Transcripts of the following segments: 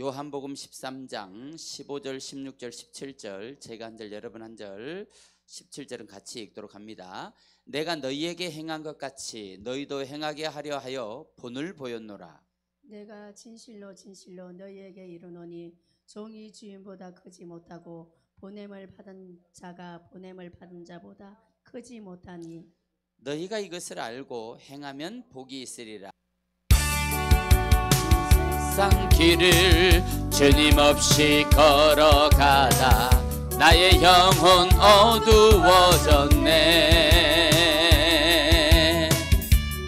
요한복음 13장 15절, 16절, 17절 제가 한 절 여러분 한 절 17절은 같이 읽도록 합니다. 내가 너희에게 행한 것 같이 너희도 행하게 하려 하여 본을 보였노라. 내가 진실로 진실로 너희에게 이르노니 종이 주인보다 크지 못하고 보냄을 받은 자가 보냄을 받은 자보다 크지 못하니 너희가 이것을 알고 행하면 복이 있으리라. 세상 길을 주님 없이 걸어가다 나의 영혼 어두워졌네.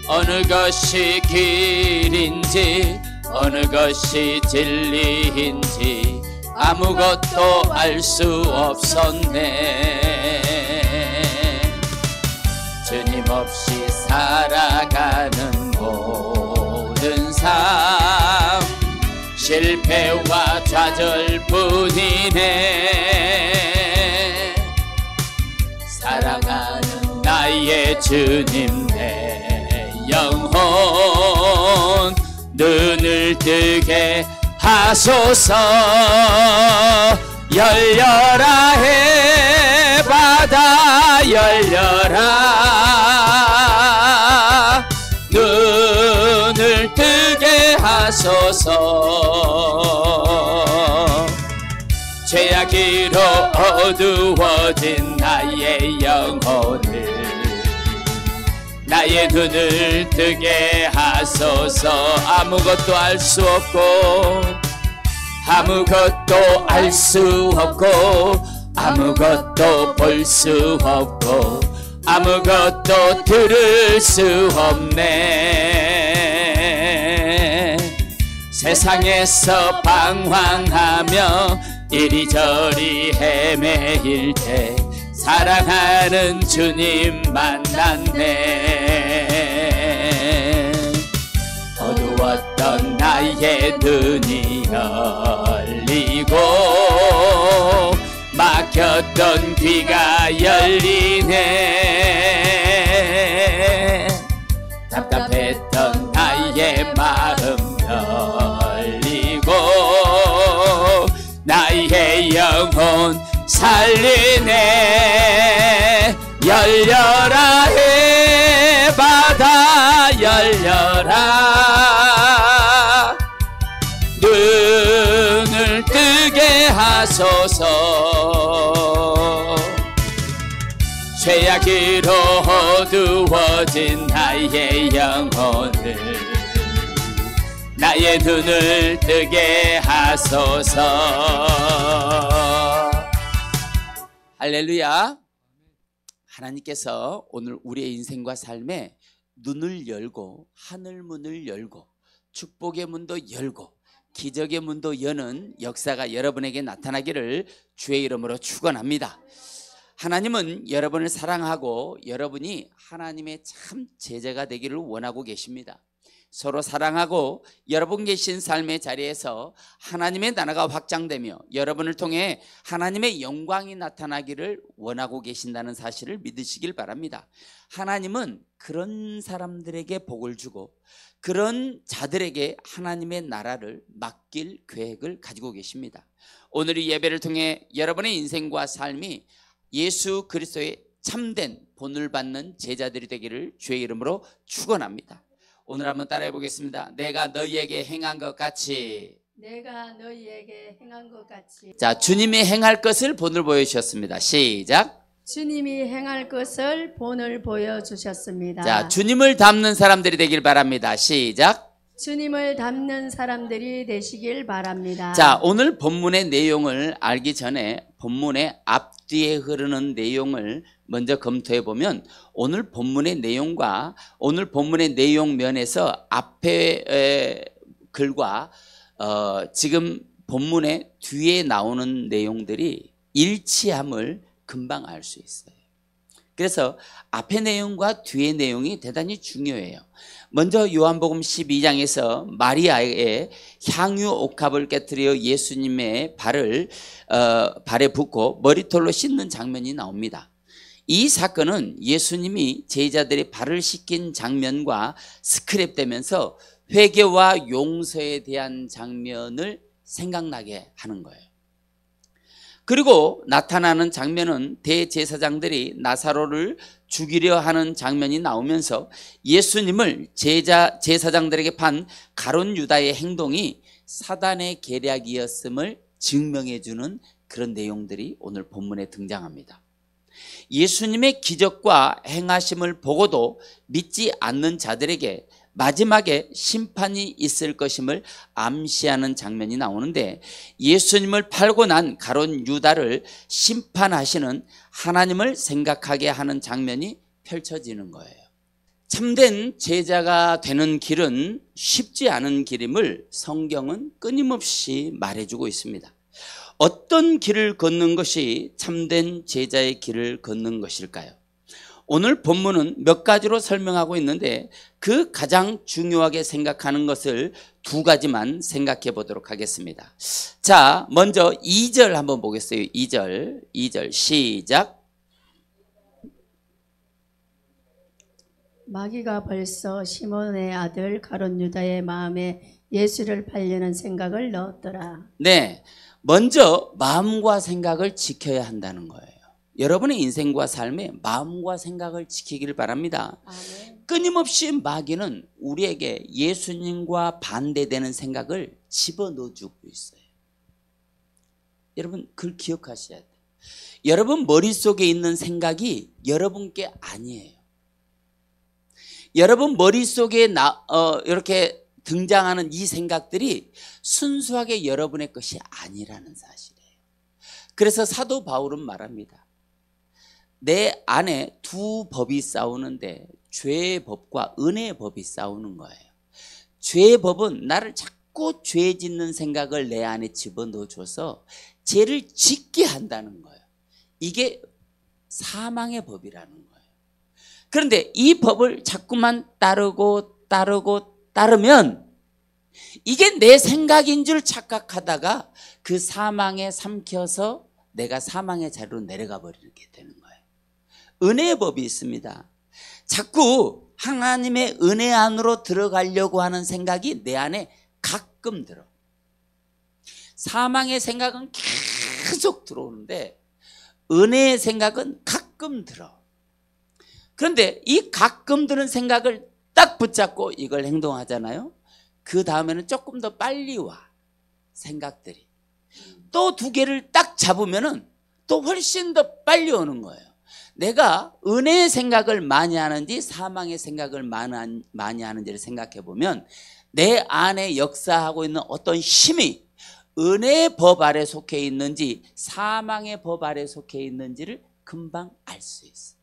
어느 것이 길인지 어느 것이 진리인지 아무것도 알 수 없었네. 주님 없이 살아가는 모든 삶 실패와 좌절뿐이네. 사랑하는 나의 주님 내 영혼 눈을 뜨게 하소서. 열려라 해 바다 열려라 눈을 뜨게 하소서. 죄악으로 어두워진 나의 영혼을 나의 눈을 뜨게 하소서. 아무것도 알 수 없고 아무것도 알 수 없고 아무것도 볼 수 없고 아무것도 들을 수 없네. 세상에서 방황하며 이리저리 헤매일 때 사랑하는 주님 만났네. 어두웠던 나의 눈이 열리고 막혔던 귀가 열리네. 답답했던 나의 마음 열리고 나의 영혼 살리네. 열려라 해 바다 열려라 눈을 뜨게 하소서. 죄악으로 어두워진 나의 영혼을 나의 눈을 뜨게 하소서. 할렐루야. 하나님께서 오늘 우리의 인생과 삶에 눈을 열고 하늘 문을 열고 축복의 문도 열고 기적의 문도 여는 역사가 여러분에게 나타나기를 주의 이름으로 축원합니다. 하나님은 여러분을 사랑하고 여러분이 하나님의 참 제자가 되기를 원하고 계십니다. 서로 사랑하고 여러분 계신 삶의 자리에서 하나님의 나라가 확장되며 여러분을 통해 하나님의 영광이 나타나기를 원하고 계신다는 사실을 믿으시길 바랍니다. 하나님은 그런 사람들에게 복을 주고 그런 자들에게 하나님의 나라를 맡길 계획을 가지고 계십니다. 오늘 이 예배를 통해 여러분의 인생과 삶이 예수 그리스도의 참된 본을 받는 제자들이 되기를 주의 이름으로 축원합니다. 오늘 한번 따라해 보겠습니다. 내가 너희에게 행한 것 같이. 내가 너희에게 행한 것 같이. 자, 주님이 행할 것을 본을 보여주셨습니다. 시작. 주님이 행할 것을 본을 보여주셨습니다. 자, 주님을 닮는 사람들이 되길 바랍니다. 시작. 주님을 닮는 사람들이 되시길 바랍니다. 자, 오늘 본문의 내용을 알기 전에 본문의 앞뒤에 흐르는 내용을 먼저 검토해 보면 오늘 본문의 내용과 오늘 본문의 내용 면에서 앞에 글과 지금 본문의 뒤에 나오는 내용들이 일치함을 금방 알 수 있어요. 그래서 앞의 내용과 뒤의 내용이 대단히 중요해요. 먼저 요한복음 12장에서 마리아의 향유 옥합을 깨뜨려 예수님의 발에 붓고 머리털로 씻는 장면이 나옵니다. 이 사건은 예수님이 제자들의 발을 씻긴 장면과 스크랩되면서 회개와 용서에 대한 장면을 생각나게 하는 거예요. 그리고 나타나는 장면은 대제사장들이 나사로를 죽이려 하는 장면이 나오면서 예수님을 제사장들에게 판 가룟 유다의 행동이 사단의 계략이었음을 증명해 주는 그런 내용들이 오늘 본문에 등장합니다. 예수님의 기적과 행하심을 보고도 믿지 않는 자들에게 마지막에 심판이 있을 것임을 암시하는 장면이 나오는데, 예수님을 팔고 난 가룟 유다를 심판하시는 하나님을 생각하게 하는 장면이 펼쳐지는 거예요. 참된 제자가 되는 길은 쉽지 않은 길임을 성경은 끊임없이 말해주고 있습니다. 어떤 길을 걷는 것이 참된 제자의 길을 걷는 것일까요? 오늘 본문은 몇 가지로 설명하고 있는데 그 가장 중요하게 생각하는 것을 두 가지만 생각해 보도록 하겠습니다. 자, 먼저 2절 한번 보겠어요. 2절 시작. 마귀가 벌써 시몬의 아들 가룟 유다의 마음에 예수를 팔려는 생각을 넣었더라. 네, 먼저 마음과 생각을 지켜야 한다는 거예요. 여러분의 인생과 삶에 마음과 생각을 지키기를 바랍니다. 아멘. 끊임없이 마귀는 우리에게 예수님과 반대되는 생각을 집어넣어주고 있어요. 여러분 그걸 기억하셔야 돼요. 여러분 머릿속에 있는 생각이 여러분께 아니에요. 여러분 머릿속에 이렇게 등장하는 이 생각들이 순수하게 여러분의 것이 아니라는 사실이에요. 그래서 사도 바울은 말합니다. 내 안에 두 법이 싸우는데 죄의 법과 은혜의 법이 싸우는 거예요. 죄의 법은 나를 자꾸 죄 짓는 생각을 내 안에 집어넣어줘서 죄를 짓게 한다는 거예요. 이게 사망의 법이라는 거예요. 그런데 이 법을 자꾸만 따르면 이게 내 생각인 줄 착각하다가 그 사망에 삼켜서 내가 사망의 자리로 내려가 버리게 되는 거예요. 은혜의 법이 있습니다. 자꾸 하나님의 은혜 안으로 들어가려고 하는 생각이 내 안에 가끔 들어. 사망의 생각은 계속 들어오는데 은혜의 생각은 가끔 들어. 그런데 이 가끔 드는 생각을 딱 붙잡고 이걸 행동하잖아요. 그 다음에는 조금 더 빨리 와. 생각들이. 또 두 개를 딱 잡으면은 또 훨씬 더 빨리 오는 거예요. 내가 은혜의 생각을 많이 하는지 사망의 생각을 많이 하는지를 생각해 보면 내 안에 역사하고 있는 어떤 힘이 은혜의 법 아래 속해 있는지 사망의 법 아래 속해 있는지를 금방 알 수 있어요.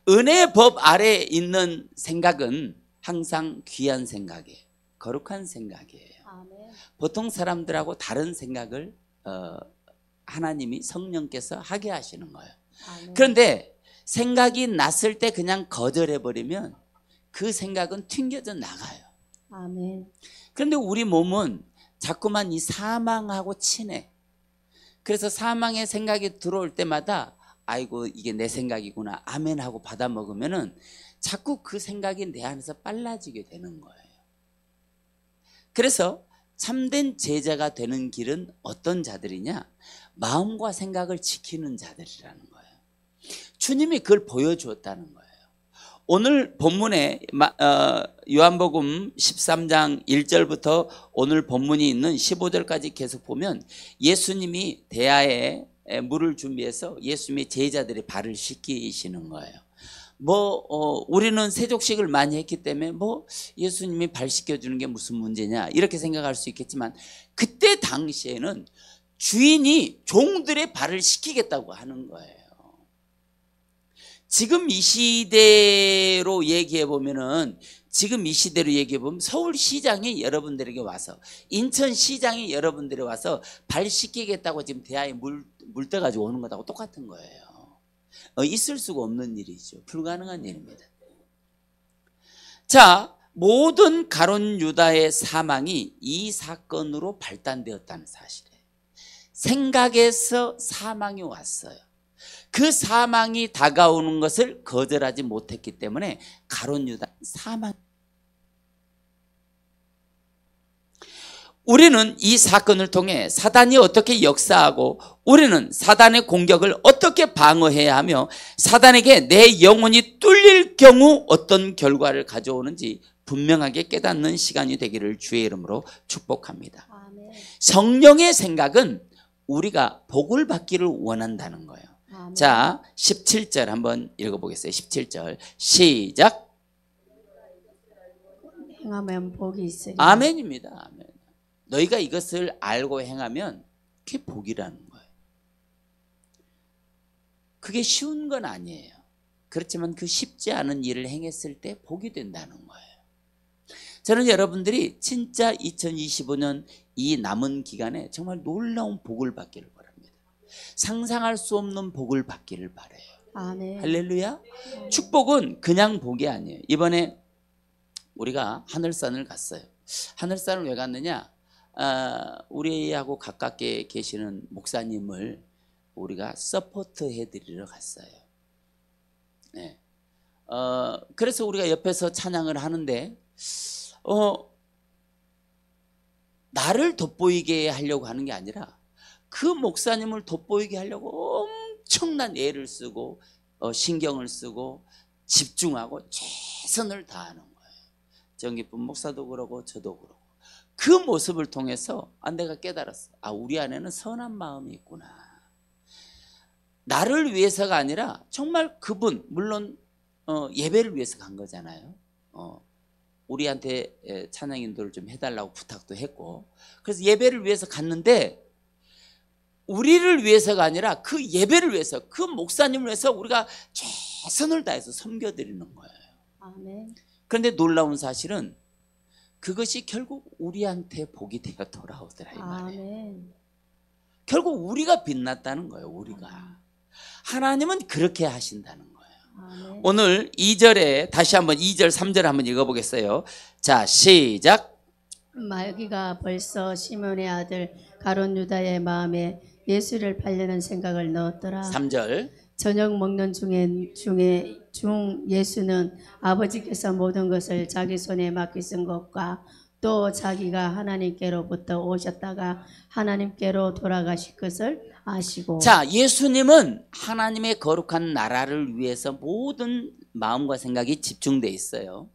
은혜의 법 아래에 있는 생각은 항상 귀한 생각이에요. 거룩한 생각이에요. 아멘. 보통 사람들하고 다른 생각을 하나님이 성령께서 하게 하시는 거예요. 아멘. 그런데 생각이 났을 때 그냥 거절해버리면 그 생각은 튕겨져 나가요. 아멘. 그런데 우리 몸은 자꾸만 이 사망하고 친해. 그래서 사망의 생각이 들어올 때마다 아이고 이게 내 생각이구나 아멘 하고 받아 먹으면은 자꾸 그 생각이 내 안에서 빨라지게 되는 거예요. 그래서 참된 제자가 되는 길은 어떤 자들이냐? 마음과 생각을 지키는 자들이라는 거예요. 주님이 그걸 보여주었다는 거예요. 오늘 본문에 요한복음 13장 1절부터 오늘 본문이 있는 15절까지 계속 보면 예수님이 대야에 물을 준비해서 예수님의 제자들의 발을 씻기시는 거예요. 우리는 세족식을 많이 했기 때문에 예수님이 발 씻겨주는 게 무슨 문제냐 이렇게 생각할 수 있겠지만 그때 당시에는 주인이 종들의 발을 씻기겠다고 하는 거예요. 지금 이 시대로 얘기해 보면 서울시장이 여러분들에게 와서 인천시장이 여러분들에게 와서 발 씻기겠다고 지금 대야에 물 떠가지고 오는 것하고 똑같은 거예요. 있을 수가 없는 일이죠. 불가능한 일입니다. 자, 모든 가룟 유다의 사망이 이 사건으로 발단되었다는 사실이에요. 생각에서 사망이 왔어요. 그 사망이 다가오는 것을 거절하지 못했기 때문에 가룟 유다 사망. 우리는 이 사건을 통해 사단이 어떻게 역사하고 우리는 사단의 공격을 어떻게 방어해야 하며 사단에게 내 영혼이 뚫릴 경우 어떤 결과를 가져오는지 분명하게 깨닫는 시간이 되기를 주의 이름으로 축복합니다. 아멘. 성령의 생각은 우리가 복을 받기를 원한다는 거예요. 아멘. 자, 17절 한번 읽어보겠어요. 17절 시작. 행하면 복이 있으리. 아멘입니다. 아멘. 너희가 이것을 알고 행하면 그게 복이라는 거예요. 그게 쉬운 건 아니에요. 그렇지만 그 쉽지 않은 일을 행했을 때 복이 된다는 거예요. 저는 여러분들이 진짜 2025년 이 남은 기간에 정말 놀라운 복을 받기를 바랍니다. 상상할 수 없는 복을 받기를 바라요. 아멘. 할렐루야. 축복은 그냥 복이 아니에요. 이번에 우리가 하늘산을 갔어요. 하늘산을 왜 갔느냐? 우리하고 가깝게 계시는 목사님을 우리가 서포트 해드리러 갔어요. 네. 그래서 우리가 옆에서 찬양을 하는데 나를 돋보이게 하려고 하는 게 아니라 그 목사님을 돋보이게 하려고 엄청난 애를 쓰고 신경을 쓰고 집중하고 최선을 다하는 거예요. 정기쁨 목사도 그러고 저도 그러고 그 모습을 통해서 내가 깨달았어. 우리 안에는 선한 마음이 있구나. 나를 위해서가 아니라 정말 그분, 물론 예배를 위해서 간 거잖아요. 우리한테 찬양 인도를 좀 해달라고 부탁도 했고, 그래서 예배를 위해서 갔는데 우리를 위해서가 아니라 그 예배를 위해서, 그 목사님을 위해서 우리가 최선을 다해서 섬겨드리는 거예요. 아멘. 그런데 놀라운 사실은 그것이 결국 우리한테 복이 되어 돌아오더라 이 말이에요. 아멘. 결국 우리가 빛났다는 거예요. 우리가. 하나님은 그렇게 하신다는 거예요. 아멘. 오늘 2절에 다시 한번 2절 3절 한번 읽어보겠어요. 자, 시작. 마귀가 벌써 시몬의 아들 가룟 유다의 마음에 예수를 팔려는 생각을 넣었더라. 3절. 저녁 먹는 중 예수는 아버지께서 모든 것을 자기 손에 맡기신 것과 또 자기가 하나님께로부터 오셨다가 하나님께로 돌아가실 것을 아시고. 자, 예수님은 하나님의 거룩한 나라를 위해서 모든 마음과 생각이 집중돼 있어요.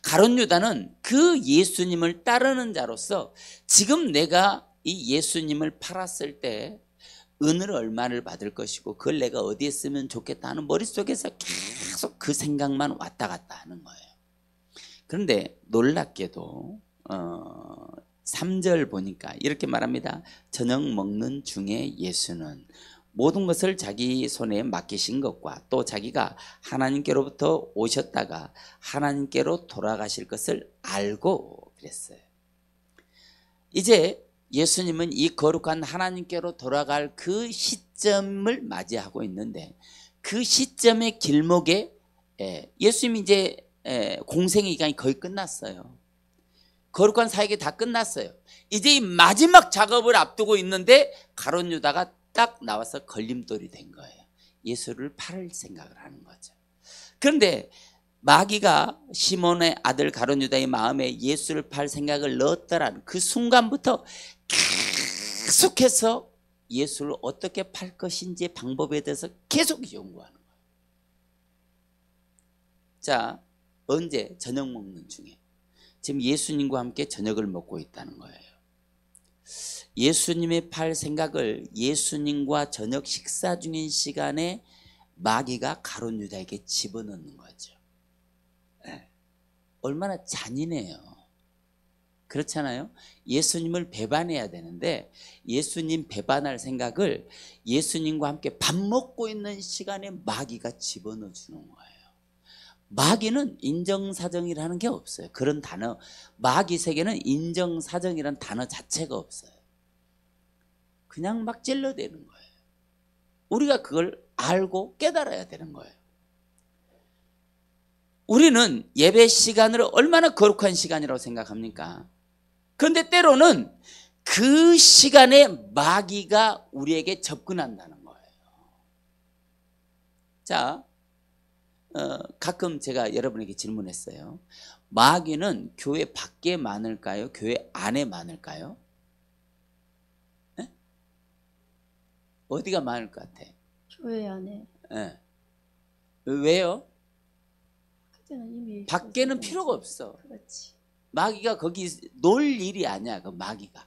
가룟 유다는 그 예수님을 따르는 자로서 지금 내가 이 예수님을 팔았을 때 은을 얼마를 받을 것이고 그걸 내가 어디에 쓰면 좋겠다 하는 머릿속에서 계속 그 생각만 왔다 갔다 하는 거예요. 그런데 놀랍게도 3절 보니까 이렇게 말합니다. 저녁 먹는 중에 예수는 모든 것을 자기 손에 맡기신 것과 또 자기가 하나님께로부터 오셨다가 하나님께로 돌아가실 것을 알고 그랬어요. 이제 예수님은 이 거룩한 하나님께로 돌아갈 그 시점을 맞이하고 있는데 그 시점의 길목에 예수님이 이제 공생의 기간이 거의 끝났어요. 거룩한 사역이 다 끝났어요. 이제 이 마지막 작업을 앞두고 있는데 가룟 유다가 딱 나와서 걸림돌이 된 거예요. 예수를 팔을 생각을 하는 거죠. 그런데 마귀가 시몬의 아들 가룟 유다의 마음에 예수를 팔 생각을 넣었다라는 그 순간부터 계속해서 예수를 어떻게 팔 것인지 방법에 대해서 계속 연구하는 거예요. 자, 언제? 저녁 먹는 중에. 지금 예수님과 함께 저녁을 먹고 있다는 거예요. 예수님의 팔 생각을 예수님과 저녁 식사 중인 시간에 마귀가 가룟 유다에게 집어넣는 거죠. 얼마나 잔인해요. 그렇잖아요. 예수님을 배반해야 되는데 예수님 배반할 생각을 예수님과 함께 밥 먹고 있는 시간에 마귀가 집어넣어 주는 거예요. 마귀는 인정사정이라는 게 없어요. 그런 단어, 마귀 세계는 인정사정이라는 단어 자체가 없어요. 그냥 막 찔러대는 거예요. 우리가 그걸 알고 깨달아야 되는 거예요. 우리는 예배 시간을 얼마나 거룩한 시간이라고 생각합니까? 그런데 때로는 그 시간에 마귀가 우리에게 접근한다는 거예요. 자, 가끔 제가 여러분에게 질문했어요. 마귀는 교회 밖에 많을까요? 교회 안에 많을까요? 어디가 많을 것 같아? 교회 안에. 예. 왜요? 그때는 이미 밖에는 있었어야지. 필요가 없어. 그렇지. 마귀가 거기 놀 일이 아니야. 그 마귀가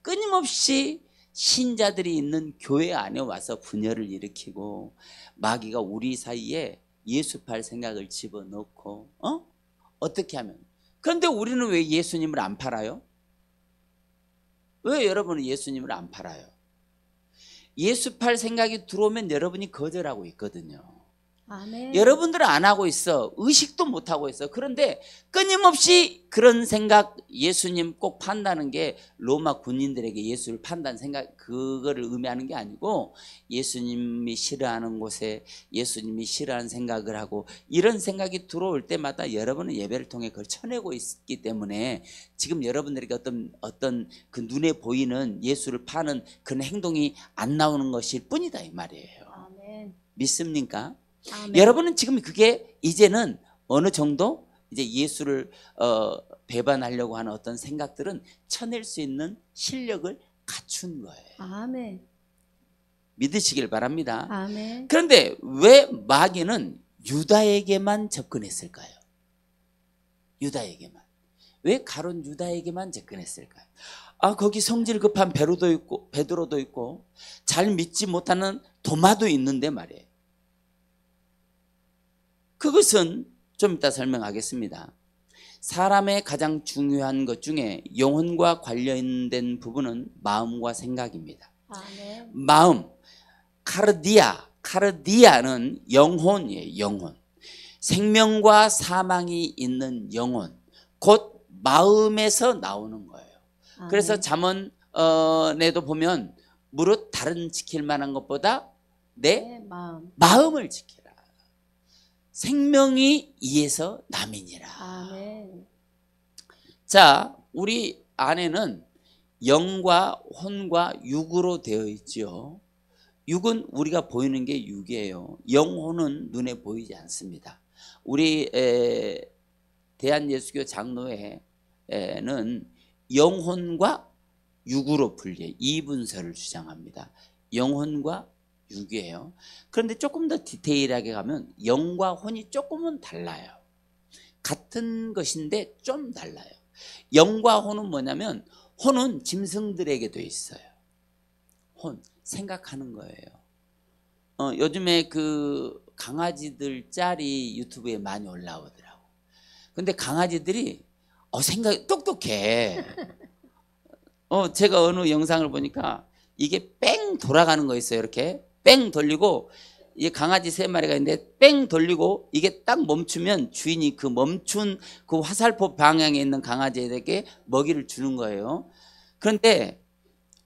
끊임없이 신자들이 있는 교회 안에 와서 분열을 일으키고, 마귀가 우리 사이에 예수팔 생각을 집어넣고, 어떻게 하면. 그런데 우리는 왜 예수님을 안 팔아요? 왜 여러분은 예수님을 안 팔아요? 예수팔 생각이 들어오면 여러분이 거절하고 있거든요. 아멘. 여러분들은 안 하고 있어. 의식도 못 하고 있어. 그런데 끊임없이 그런 생각, 예수님 꼭 판다는 게 로마 군인들에게 예수를 판다는 생각, 그거를 의미하는 게 아니고, 예수님이 싫어하는 곳에 예수님이 싫어하는 생각을 하고, 이런 생각이 들어올 때마다 여러분은 예배를 통해 그걸 쳐내고 있기 때문에 지금 여러분들에게 어떤 그 눈에 보이는 예수를 파는 그런 행동이 안 나오는 것일 뿐이다, 이 말이에요. 아멘. 믿습니까? 아멘. 여러분은 지금 그게 이제는 어느 정도 이제 예수를 배반하려고 하는 어떤 생각들은 쳐낼 수 있는 실력을 갖춘 거예요. 아멘. 믿으시길 바랍니다. 아멘. 그런데 왜 마귀는 유다에게만 접근했을까요? 유다에게만. 왜 가룟 유다에게만 접근했을까요? 거기 성질 급한 베드로도 있고 잘 믿지 못하는 도마도 있는데 말이에요. 그것은 좀 이따 설명하겠습니다. 사람의 가장 중요한 것 중에 영혼과 관련된 부분은 마음과 생각입니다. 아멘. 마음, 카르디아는 영혼이에요. 영혼. 생명과 사망이 있는 영혼, 곧 마음에서 나오는 거예요. 그래서 아멘. 잠언에도 보면 무릇 다른 지킬 만한 것보다 내 내 마음. 마음을 지키라. 생명이 이에서 남이니라. 아멘. 자, 우리 안에는 영과 혼과 육으로 되어 있죠. 육은 우리가 보이는 게 육이에요. 영혼은 눈에 보이지 않습니다. 우리 대한예수교 장로회는 영혼과 육으로 분리해 이분설을 주장합니다. 영혼과 육이에요. 그런데 조금 더 디테일하게 가면 영과 혼이 조금은 달라요. 같은 것인데 좀 달라요. 영과 혼은 뭐냐면, 혼은 짐승들에게도 있어요. 혼, 생각하는 거예요. 요즘에 그 강아지들 짤이 유튜브에 많이 올라오더라고. 근데 강아지들이 생각이 똑똑해. 제가 어느 영상을 보니까 이게 뺑 돌아가는 거 있어요. 이렇게 뺑 돌리고, 이 강아지 3마리가 있는데 뺑 돌리고 이게 딱 멈추면 주인이 그 멈춘 그 화살표 방향에 있는 강아지에게 먹이를 주는 거예요. 그런데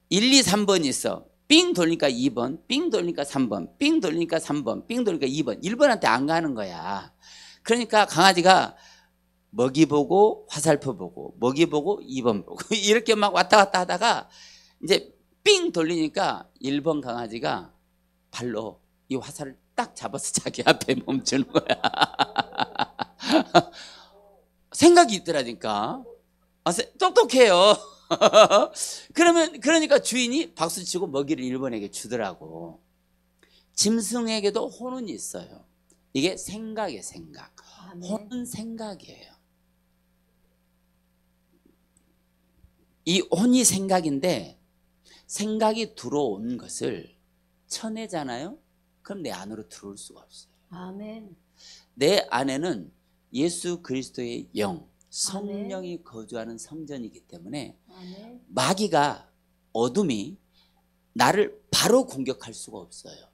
1, 2, 3번이 있어. 삥 돌리니까 2번, 삥 돌리니까 3번, 삥 돌리니까 3번, 삥 돌리니까 2번. 1번한테 안 가는 거야. 그러니까 강아지가 먹이 보고 화살표 보고 먹이 보고 2번 보고 이렇게 막 왔다 갔다 하다가 이제 삥 돌리니까 1번 강아지가 발로 이 화살을 딱 잡아서 자기 앞에 멈추는 거야. 생각이 있더라니까. 똑똑해요. 그러니까 주인이 박수치고 먹이를 1번에게 주더라고. 짐승에게도 혼은 있어요. 이게 생각이에요. 생각. 아멘. 혼은 생각이에요. 이 혼이 생각인데, 생각이 들어온 것을 쳐내잖아요. 그럼 내 안으로 들어올 수가 없어요. 아멘. 내 안에는 예수 그리스도의 영, 성령이 거주하는 성전이기 때문에 아멘. 마귀가, 어둠이 나를 바로 공격할 수가 없어요.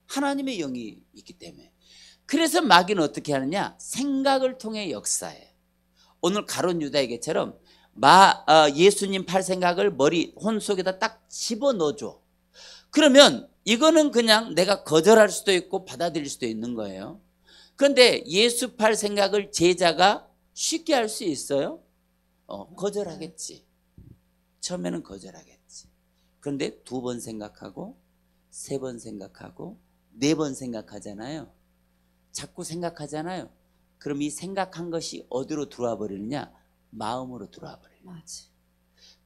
하나님의 영이 있기 때문에. 그래서 마귀는 어떻게 하느냐? 생각을 통해 역사해. 오늘 가룟 유다에게처럼 예수님 팔 생각을 머리 혼 속에다 딱 집어넣어줘. 그러면 이거는 그냥 내가 거절할 수도 있고 받아들일 수도 있는 거예요. 그런데 예수 팔 생각을 제자가 쉽게 할 수 있어요? 거절하겠지. 처음에는 거절하겠지. 그런데 2번 생각하고 3번 생각하고 4번 생각하잖아요. 자꾸 생각하잖아요. 그럼 이 생각한 것이 어디로 들어와 버리느냐? 마음으로 들어와 버려요. 맞아.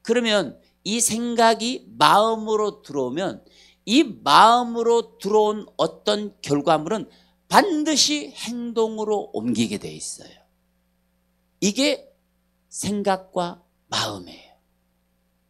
그러면 이 생각이 마음으로 들어오면 이 마음으로 들어온 어떤 결과물은 반드시 행동으로 옮기게 돼 있어요. 이게 생각과 마음이에요.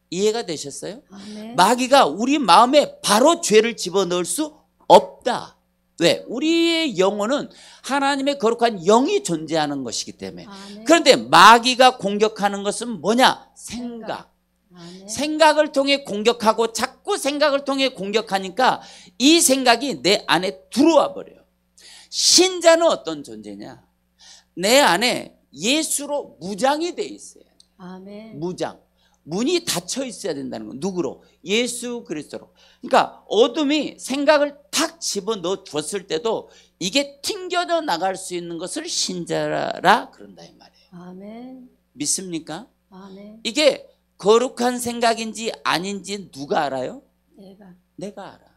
이해가 되셨어요? 아멘. 마귀가 우리 마음에 바로 죄를 집어넣을 수 없다. 왜? 우리의 영혼은 하나님의 거룩한 영이 존재하는 것이기 때문에. 아멘. 그런데 마귀가 공격하는 것은 뭐냐? 생각. 아멘. 생각을 통해 공격하고 자꾸 생각을 통해 공격하니까 이 생각이 내 안에 들어와 버려요. 신자는 어떤 존재냐? 내 안에 예수로 무장이 돼 있어요. 아멘. 무장. 문이 닫혀 있어야 된다는 거. 누구로? 예수 그리스도로. 그러니까 어둠이 생각을 탁 집어넣어 줬을 때도 이게 튕겨져 나갈 수 있는 것을 신자라 그런다 이 말이에요. 아멘. 믿습니까? 아멘. 이게 거룩한 생각인지 아닌지 누가 알아요? 내가 알아.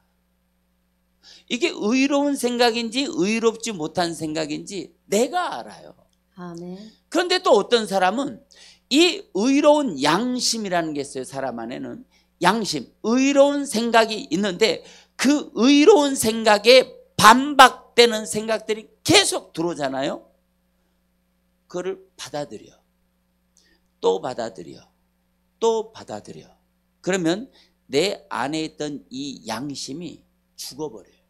이게 의로운 생각인지 의롭지 못한 생각인지 내가 알아요. 아멘. 그런데 또 어떤 사람은 이 의로운 양심이라는 게 있어요. 사람 안에는 양심, 의로운 생각이 있는데 그 의로운 생각에 반박되는 생각들이 계속 들어오잖아요. 그거를 받아들여. 또 받아들여. 또 받아들여. 그러면 내 안에 있던 이 양심이 죽어버려요.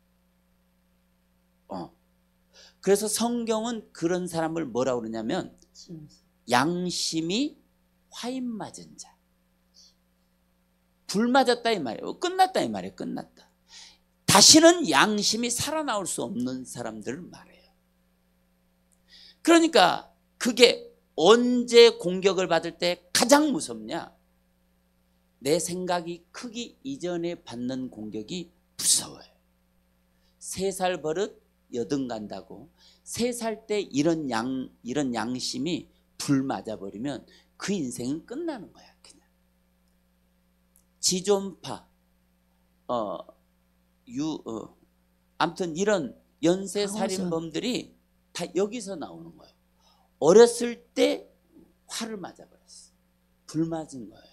그래서 성경은 그런 사람을 뭐라고 그러냐면 양심이 화인 맞은 자. 불 맞았다 이 말이에요. 끝났다 이 말이에요. 끝났다. 다시는 양심이 살아나올 수 없는 사람들을 말해요. 그러니까 그게 언제 공격을 받을 때 가장 무섭냐? 내 생각이 크기 이전에 받는 공격이 무서워요. 3살 버릇 여든 간다고 3살 때 이런 양심이 불 맞아버리면 그 인생은 끝나는 거야. 그냥 지존파 아무튼 이런 연쇄 살인범들이 다 여기서 나오는 거예요. 어렸을 때 화를 맞아버렸어. 불 맞은 거예요.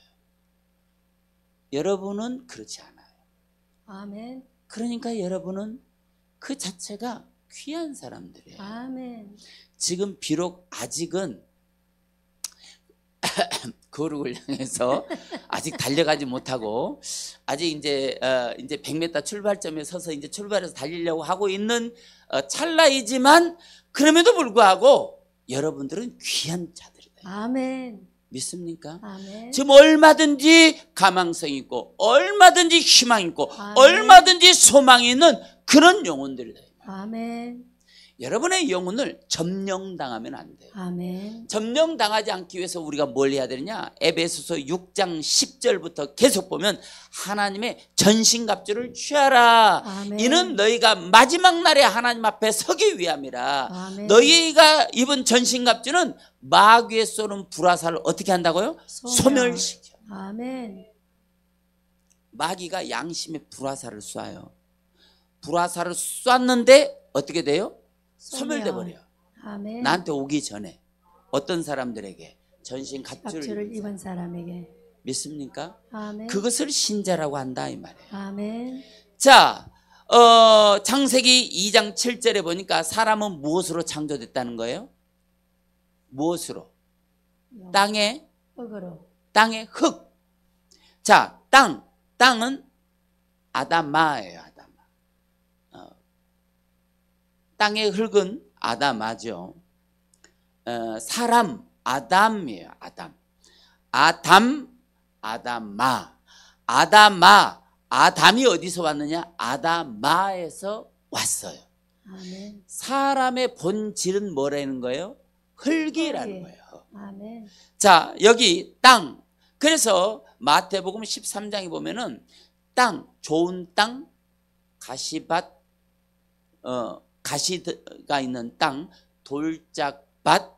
여러분은 그렇지 않아요. 아멘. 그러니까 여러분은 그 자체가 귀한 사람들이에요. 아멘. 지금 비록 아직은 거룩을 향해서 아직 달려가지 못하고 아직 이제 100m 출발점에 서서 이제 출발해서 달리려고 하고 있는 찰나이지만 그럼에도 불구하고 여러분들은 귀한 자들이다. 아멘. 믿습니까? 아멘. 지금 얼마든지 가망성이 있고 얼마든지 희망이 있고 아멘. 얼마든지 소망이 있는 그런 영혼들이다. 아멘. 여러분의 영혼을 점령당하면 안 돼요. 아멘. 점령당하지 않기 위해서 우리가 뭘 해야 되느냐? 에베소서 6장 10절부터 계속 보면 하나님의 전신갑주를 취하라. 아멘. 이는 너희가 마지막 날에 하나님 앞에 서기 위함이라. 아멘. 너희가 입은 전신갑주는 마귀에 쏘는 불화살을 어떻게 한다고요? 소멸시켜. 아멘. 마귀가 양심에 불화살을 쏴요. 불화살을 쐈는데 어떻게 돼요? 소멸돼 버려. 아멘. 나한테 오기 전에 어떤 사람들에게 전신 갑주를 입은 사람에게. 믿습니까? 아멘. 그것을 신자라고 한다 이 말이에요. 아멘. 자, 창세기 2장 7절에 보니까 사람은 무엇으로 창조됐다는 거예요? 무엇으로? 땅의 흙으로. 땅의 흙. 자, 땅은 아담마예요. 아담마. 땅의 흙은 아담마죠. 사람 아담이에요. 아담마. 아담이 어디서 왔느냐? 아담마에서 왔어요. 아멘. 사람의 본질은 뭐라는 거예요? 흙이라는 거예요. 아멘. 자, 여기 땅. 그래서 마태복음 13장에 보면은 땅, 좋은 땅, 가시밭, 가시가 있는 땅, 돌짝밭,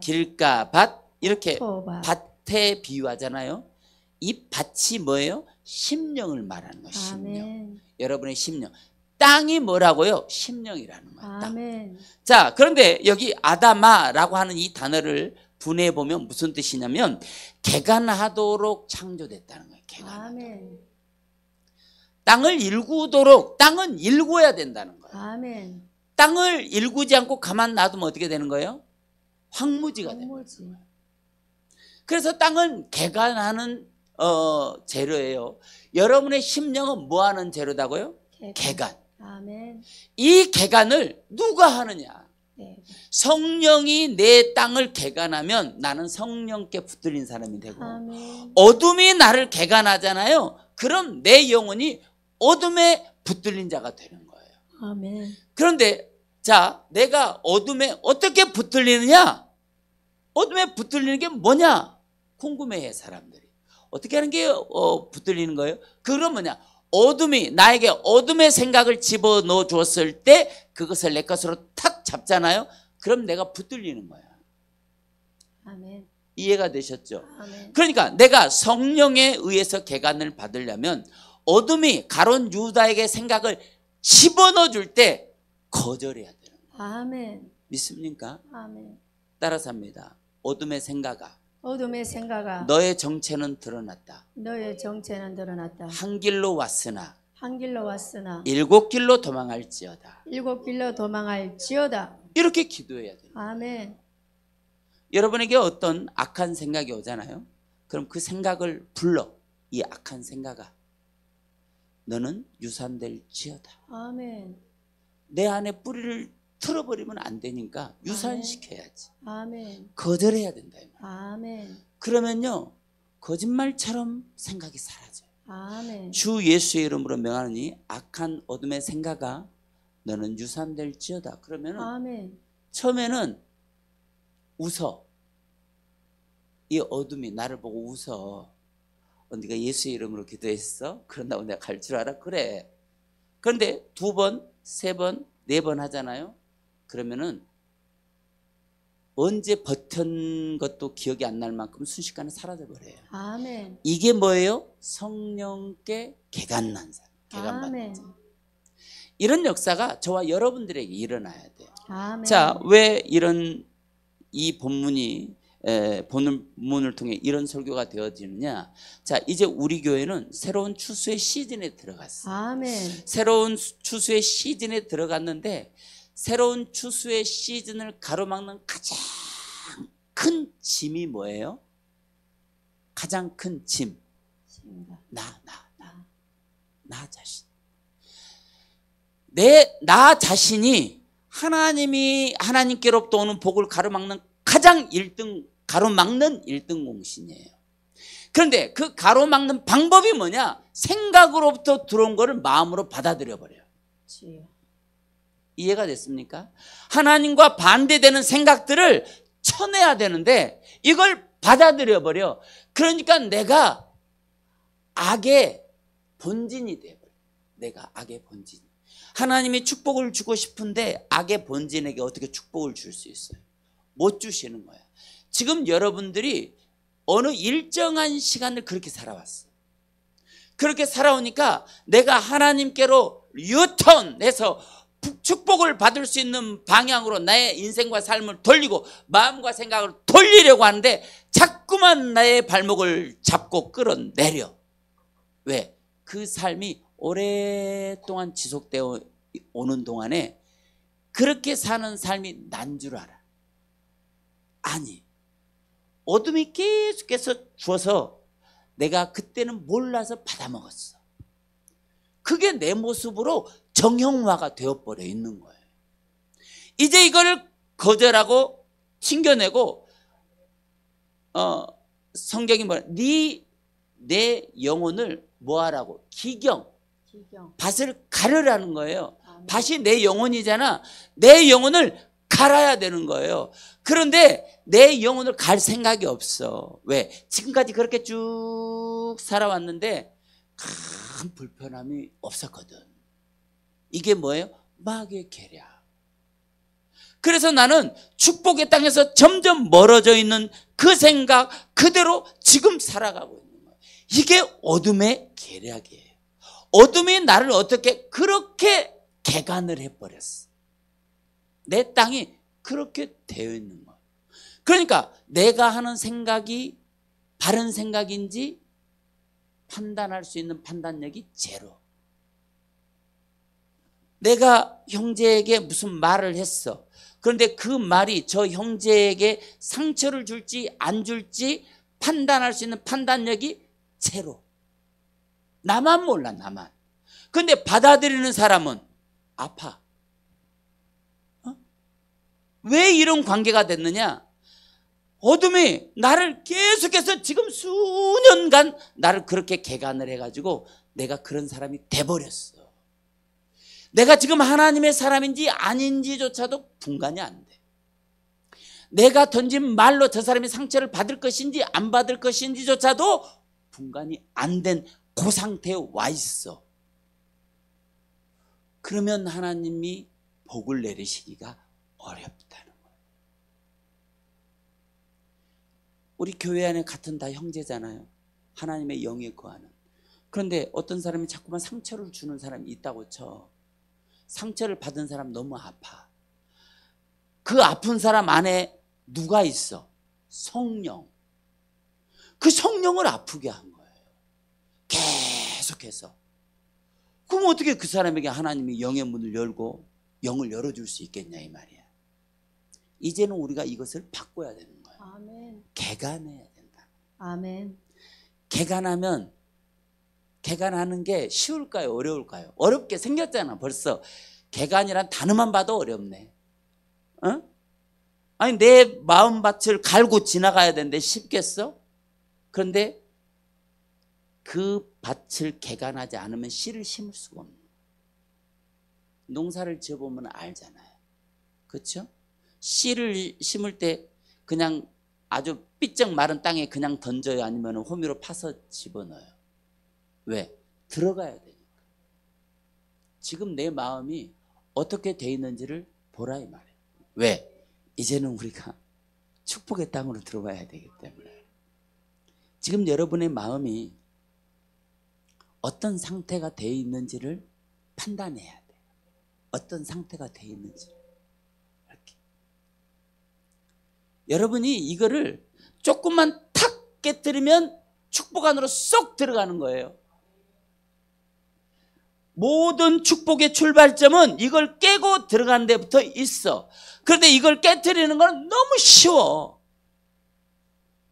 길가밭 이렇게 토밭. 밭에 비유하잖아요. 이 밭이 뭐예요? 심령을 말하는 거예요. 심령. 아멘. 여러분의 심령. 땅이 뭐라고요? 심령이라는 거예요. 땅. 아멘. 자, 그런데 여기 아담아라고 하는 이 단어를 분해해 보면 무슨 뜻이냐면 개간하도록 창조됐다는 거예요. 개간하도록. 아멘. 땅을 일구도록 땅은 일구어야 된다는 거예요. 아멘. 땅을 일구지 않고 가만 놔두면 어떻게 되는 거예요? 황무지가 되는 거예요. 황무지. 그래서 땅은 개간하는 재료예요. 여러분의 심령은 뭐 하는 재료다고요? 개간. 아멘. 이 개간을 누가 하느냐? 네. 성령이 내 땅을 개간하면 나는 성령께 붙들린 사람이 되고, 아멘. 어둠이 나를 개간하잖아요. 그럼 내 영혼이 어둠에 붙들린 자가 되는 거예요. 아멘. 그런데 자, 내가 어둠에 어떻게 붙들리느냐? 어둠에 붙들리는 게 뭐냐? 궁금해해 사람들이. 어떻게 하는 게 붙들리는 거예요? 그건 뭐냐? 어둠이 나에게 어둠의 생각을 집어넣어 주었을 때 그것을 내 것으로 탁 잡잖아요. 그럼 내가 붙들리는 거야. 아멘. 이해가 되셨죠? 아멘. 그러니까 내가 성령에 의해서 개간을 받으려면 어둠이 가론 유다에게 생각을 집어넣어 줄 때 거절해야 되는 거예요. 아멘. 믿습니까? 아멘. 따라서 합니다. 어둠의 생각아, 어둠의 생각아 너의 정체는 드러났다. 너의 정체는 드러났다. 한 길로 왔으나 한 길로 왔으나 일곱 길로 도망할지어다. 일곱 길로 도망할지어다. 이렇게 기도해야 돼요. 아멘. 여러분에게 어떤 악한 생각이 오잖아요. 그럼 그 생각을 불러. 이 악한 생각아, 너는 유산될지어다. 아멘. 내 안에 뿌리를 틀어버리면 안 되니까 유산시켜야지. 아멘. 거절해야 된다. 아멘. 그러면요, 거짓말처럼 생각이 사라져요. 아멘. 주 예수의 이름으로 명하노니 악한 어둠의 생각아, 너는 유산될지어다. 그러면은 아멘. 처음에는 웃어. 이 어둠이 나를 보고 웃어. 네가 예수의 이름으로 기도했어? 그런다고 내가 갈 줄 알아? 그래. 그런데 2번, 3번, 4번 하잖아요. 그러면은 언제 버튼 것도 기억이 안 날 만큼 순식간에 사라져 버려요. 아멘. 이게 뭐예요? 성령께 개간난 사람, 개간받는 아멘. 자. 이런 역사가 저와 여러분들에게 일어나야 돼요. 아멘. 자, 왜 이런 이 본문이 본문을 통해 이런 설교가 되어지느냐? 자, 이제 우리 교회는 새로운 추수의 시즌에 들어갔어요. 아멘. 새로운 추수의 시즌에 들어갔는데, 새로운 추수의 시즌을 가로막는 가장 큰 짐이 뭐예요? 가장 큰 짐. 나 자신. 나 자신이 하나님께로부터 오는 복을 가로막는 가장 가로막는 1등 공신이에요. 그런데 그 가로막는 방법이 뭐냐? 생각으로부터 들어온 거를 마음으로 받아들여 버려요. 이해가 됐습니까? 하나님과 반대되는 생각들을 쳐내야 되는데 이걸 받아들여 버려. 그러니까 내가 악의 본진이 돼버려. 내가 악의 본진. 하나님이 축복을 주고 싶은데 악의 본진에게 어떻게 축복을 줄 수 있어요? 못 주시는 거야. 지금 여러분들이 어느 일정한 시간을 그렇게 살아왔어. 그렇게 살아오니까 내가 하나님께로 유턴해서 축복을 받을 수 있는 방향으로 나의 인생과 삶을 돌리고 마음과 생각을 돌리려고 하는데 자꾸만 나의 발목을 잡고 끌어내려. 왜? 그 삶이 오랫동안 지속되어 오는 동안에 그렇게 사는 삶이 난 줄 알아. 아니, 어둠이 계속해서 주어서 내가 그때는 몰라서 받아먹었어. 그게 내 모습으로 정형화가 되어버려 있는 거예요. 이제 이거를 거절하고 튕겨내고 성경이 뭐야? 내 영혼을 뭐하라고? 기경. 밭을 가르라는 거예요. 밭이 내 영혼이잖아. 내 영혼을 갈아야 되는 거예요. 그런데 내 영혼을 갈 생각이 없어. 왜? 지금까지 그렇게 쭉 살아왔는데 큰 불편함이 없었거든. 이게 뭐예요? 마귀의 계략. 그래서 나는 축복의 땅에서 점점 멀어져 있는 그 생각 그대로 지금 살아가고 있는 거예요. 이게 어둠의 계략이에요. 어둠이 나를 어떻게 그렇게 개간을 해버렸어. 내 땅이 그렇게 되어 있는 거예요. 그러니까 내가 하는 생각이 바른 생각인지 판단할 수 있는 판단력이 제로. 내가 형제에게 무슨 말을 했어. 그런데 그 말이 저 형제에게 상처를 줄지 안 줄지 판단할 수 있는 판단력이 제로. 나만 몰라, 나만. 그런데 받아들이는 사람은 아파. 왜 이런 관계가 됐느냐? 어둠이 나를 계속해서 지금 수년간 나를 그렇게 개간을 해가지고 내가 그런 사람이 돼버렸어. 내가 지금 하나님의 사람인지 아닌지조차도 분간이 안 돼. 내가 던진 말로 저 사람이 상처를 받을 것인지 안 받을 것인지조차도 분간이 안 된 그 상태에 와 있어. 그러면 하나님이 복을 내리시기가 어렵다는 거예요. 우리 교회 안에 같은 다 형제잖아요. 하나님의 영에 거하는. 그런데 어떤 사람이 자꾸만 상처를 주는 사람이 있다고 쳐. 상처를 받은 사람 너무 아파. 그 아픈 사람 안에 누가 있어? 성령. 그 성령을 아프게 한 거예요. 계속해서. 그럼 어떻게 그 사람에게 하나님이 영의 문을 열고 영을 열어줄 수 있겠냐 이 말이야. 이제는 우리가 이것을 바꿔야 되는 거예요. 아멘. 개간해야 된다. 아멘. 개간하는 게 쉬울까요? 어려울까요? 어렵게 생겼잖아. 벌써 개간이란 단어만 봐도 어렵네. 어? 아니 내 마음밭을 갈고 지나가야 되는데 쉽겠어? 그런데 그 밭을 개간하지 않으면 씨를 심을 수가 없는 거예요. 농사를 지어보면 알잖아요. 그렇죠? 씨를 심을 때 그냥 아주 삐쩍 마른 땅에 그냥 던져요? 아니면 호미로 파서 집어넣어요? 왜? 들어가야 되니까. 지금 내 마음이 어떻게 돼 있는지를 보라 이 말이에요. 왜? 이제는 우리가 축복의 땅으로 들어가야 되기 때문에. 지금 여러분의 마음이 어떤 상태가 돼 있는지를 판단해야 돼요. 어떤 상태가 돼 있는지. 이렇게. 여러분이 이거를 조금만 탁 깨뜨리면 축복 안으로 쏙 들어가는 거예요. 모든 축복의 출발점은 이걸 깨고 들어가는 데부터 있어. 그런데 이걸 깨뜨리는 건 너무 쉬워.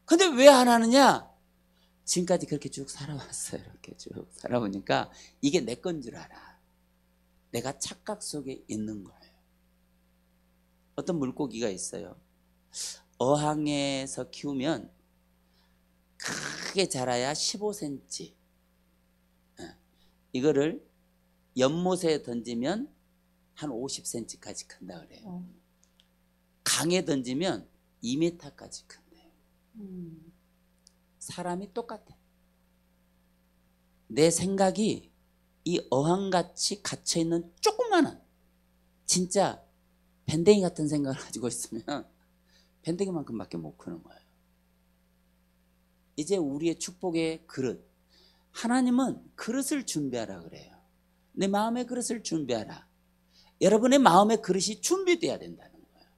근데 왜 안 하느냐? 지금까지 그렇게 쭉 살아왔어요. 이렇게 쭉 살아보니까 이게 내 건 줄 알아. 내가 착각 속에 있는 거예요. 어떤 물고기가 있어요. 어항에서 키우면 크게 자라야 15cm. 이거를 연못에 던지면 한 50cm까지 큰다 그래요. 강에 던지면 2m까지 큰대요. 사람이 똑같아. 내 생각이 이 어항같이 갇혀있는 조그마한 진짜 밴댕이 같은 생각을 가지고 있으면 밴댕이만큼밖에 못 크는 거예요. 이제 우리의 축복의 그릇, 하나님은 그릇을 준비하라 그래요. 내 마음의 그릇을 준비하라. 여러분의 마음의 그릇이 준비돼야 된다는 거예요.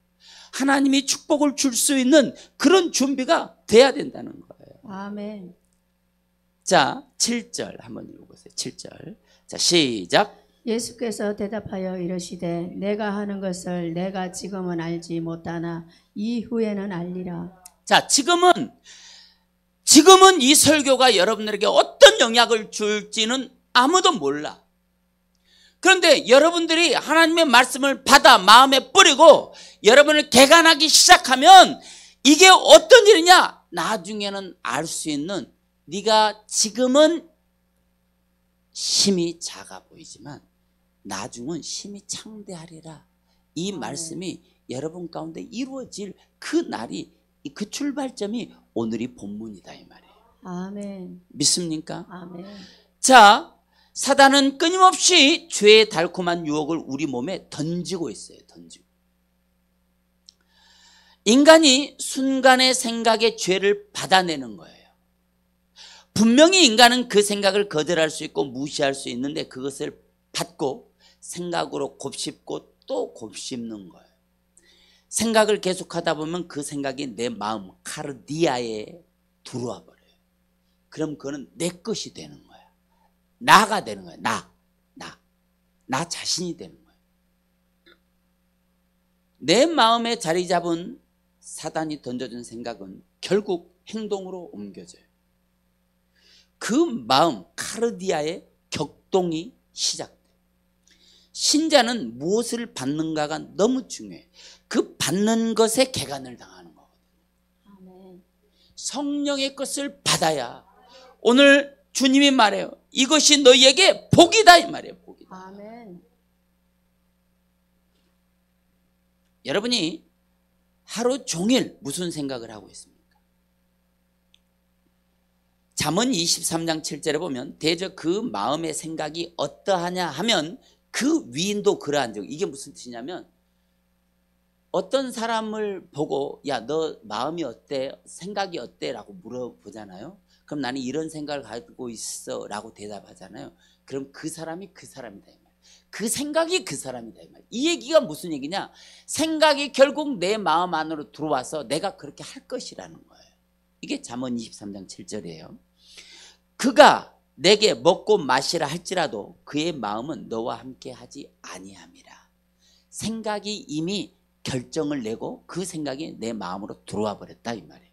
하나님이 축복을 줄 수 있는 그런 준비가 돼야 된다는 거예요. 아멘. 자, 7절 한번 읽어보세요. 7절. 자, 시작. 예수께서 대답하여 이르시되 내가 하는 것을 내가 지금은 알지 못하나 이후에는 알리라. 자, 지금은 이 설교가 여러분들에게 어떤 영향을 줄지는 아무도 몰라. 그런데 여러분들이 하나님의 말씀을 받아 마음에 뿌리고 여러분을 개간하기 시작하면 이게 어떤 일이냐? 나중에는 알 수 있는, 네가 지금은 심히 작아 보이지만 나중은 심히 창대하리라. 이 말씀이 여러분 가운데 이루어질 그 날이, 그 출발점이 오늘이 본문이다 이 말이에요. 아멘. 믿습니까? 아멘. 자, 사단은 끊임없이 죄의 달콤한 유혹을 우리 몸에 던지고 있어요. 던지고. 인간이 순간의 생각에 죄를 받아내는 거예요. 분명히 인간은 그 생각을 거절할 수 있고 무시할 수 있는데 그것을 받고 생각으로 곱씹고 또 곱씹는 거예요. 생각을 계속하다 보면 그 생각이 내 마음 카르디아에 들어와 버려요. 그럼 그거는 내 것이 되는 거야. 나가 되는 거야. 나. 나 자신이 되는 거예요. 내 마음에 자리 잡은 사단이 던져준 생각은 결국 행동으로 옮겨져요. 그 마음 카르디아의 격동이 시작돼요. 신자는 무엇을 받는가가 너무 중요해요. 그 받는 것에 개간을 당하는 거거든요. 아멘. 성령의 것을 받아야 오늘 주님이 말해요. 이것이 너희에게 복이다 이 말이에요. 복이다. 아멘. 여러분이 하루 종일 무슨 생각을 하고 있습니까? 잠언 23장 7절에 보면 대저 그 마음의 생각이 어떠하냐 하면 그 위인도 그러한 적. 이게 무슨 뜻이냐면 어떤 사람을 보고 야 너 마음이 어때? 생각이 어때? 라고 물어보잖아요. 그럼 나는 이런 생각을 가지고 있어 라고 대답하잖아요. 그럼 그 사람이 그 사람이다 이 말. 그 생각이 그 사람이다 이 말. 이 얘기가 무슨 얘기냐? 생각이 결국 내 마음 안으로 들어와서 내가 그렇게 할 것이라는 거예요. 이게 잠언 23장 7절이에요. 그가 내게 먹고 마시라 할지라도 그의 마음은 너와 함께 하지 아니함이라. 생각이 이미 결정을 내고 그 생각이 내 마음으로 들어와 버렸다 이 말이에요.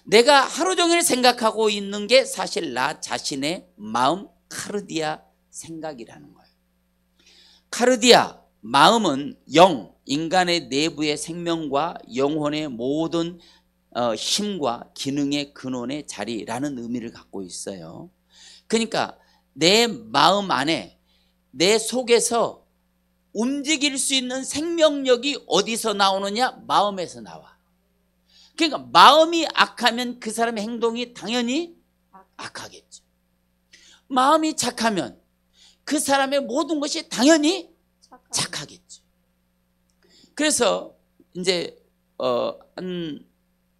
내가 하루 종일 생각하고 있는 게 사실 나 자신의 마음 카르디아 생각이라는 거예요. 카르디아 마음은 영, 인간의 내부의 생명과 영혼의 모든 힘과 기능의 근원의 자리라는 의미를 갖고 있어요. 그러니까 내 마음 안에 내 속에서 움직일 수 있는 생명력이 어디서 나오느냐? 마음에서 나와. 그러니까 마음이 악하면 그 사람의 행동이 당연히 악하겠죠. 마음이 착하면 그 사람의 모든 것이 당연히 착하겠죠. 그래서 이제 한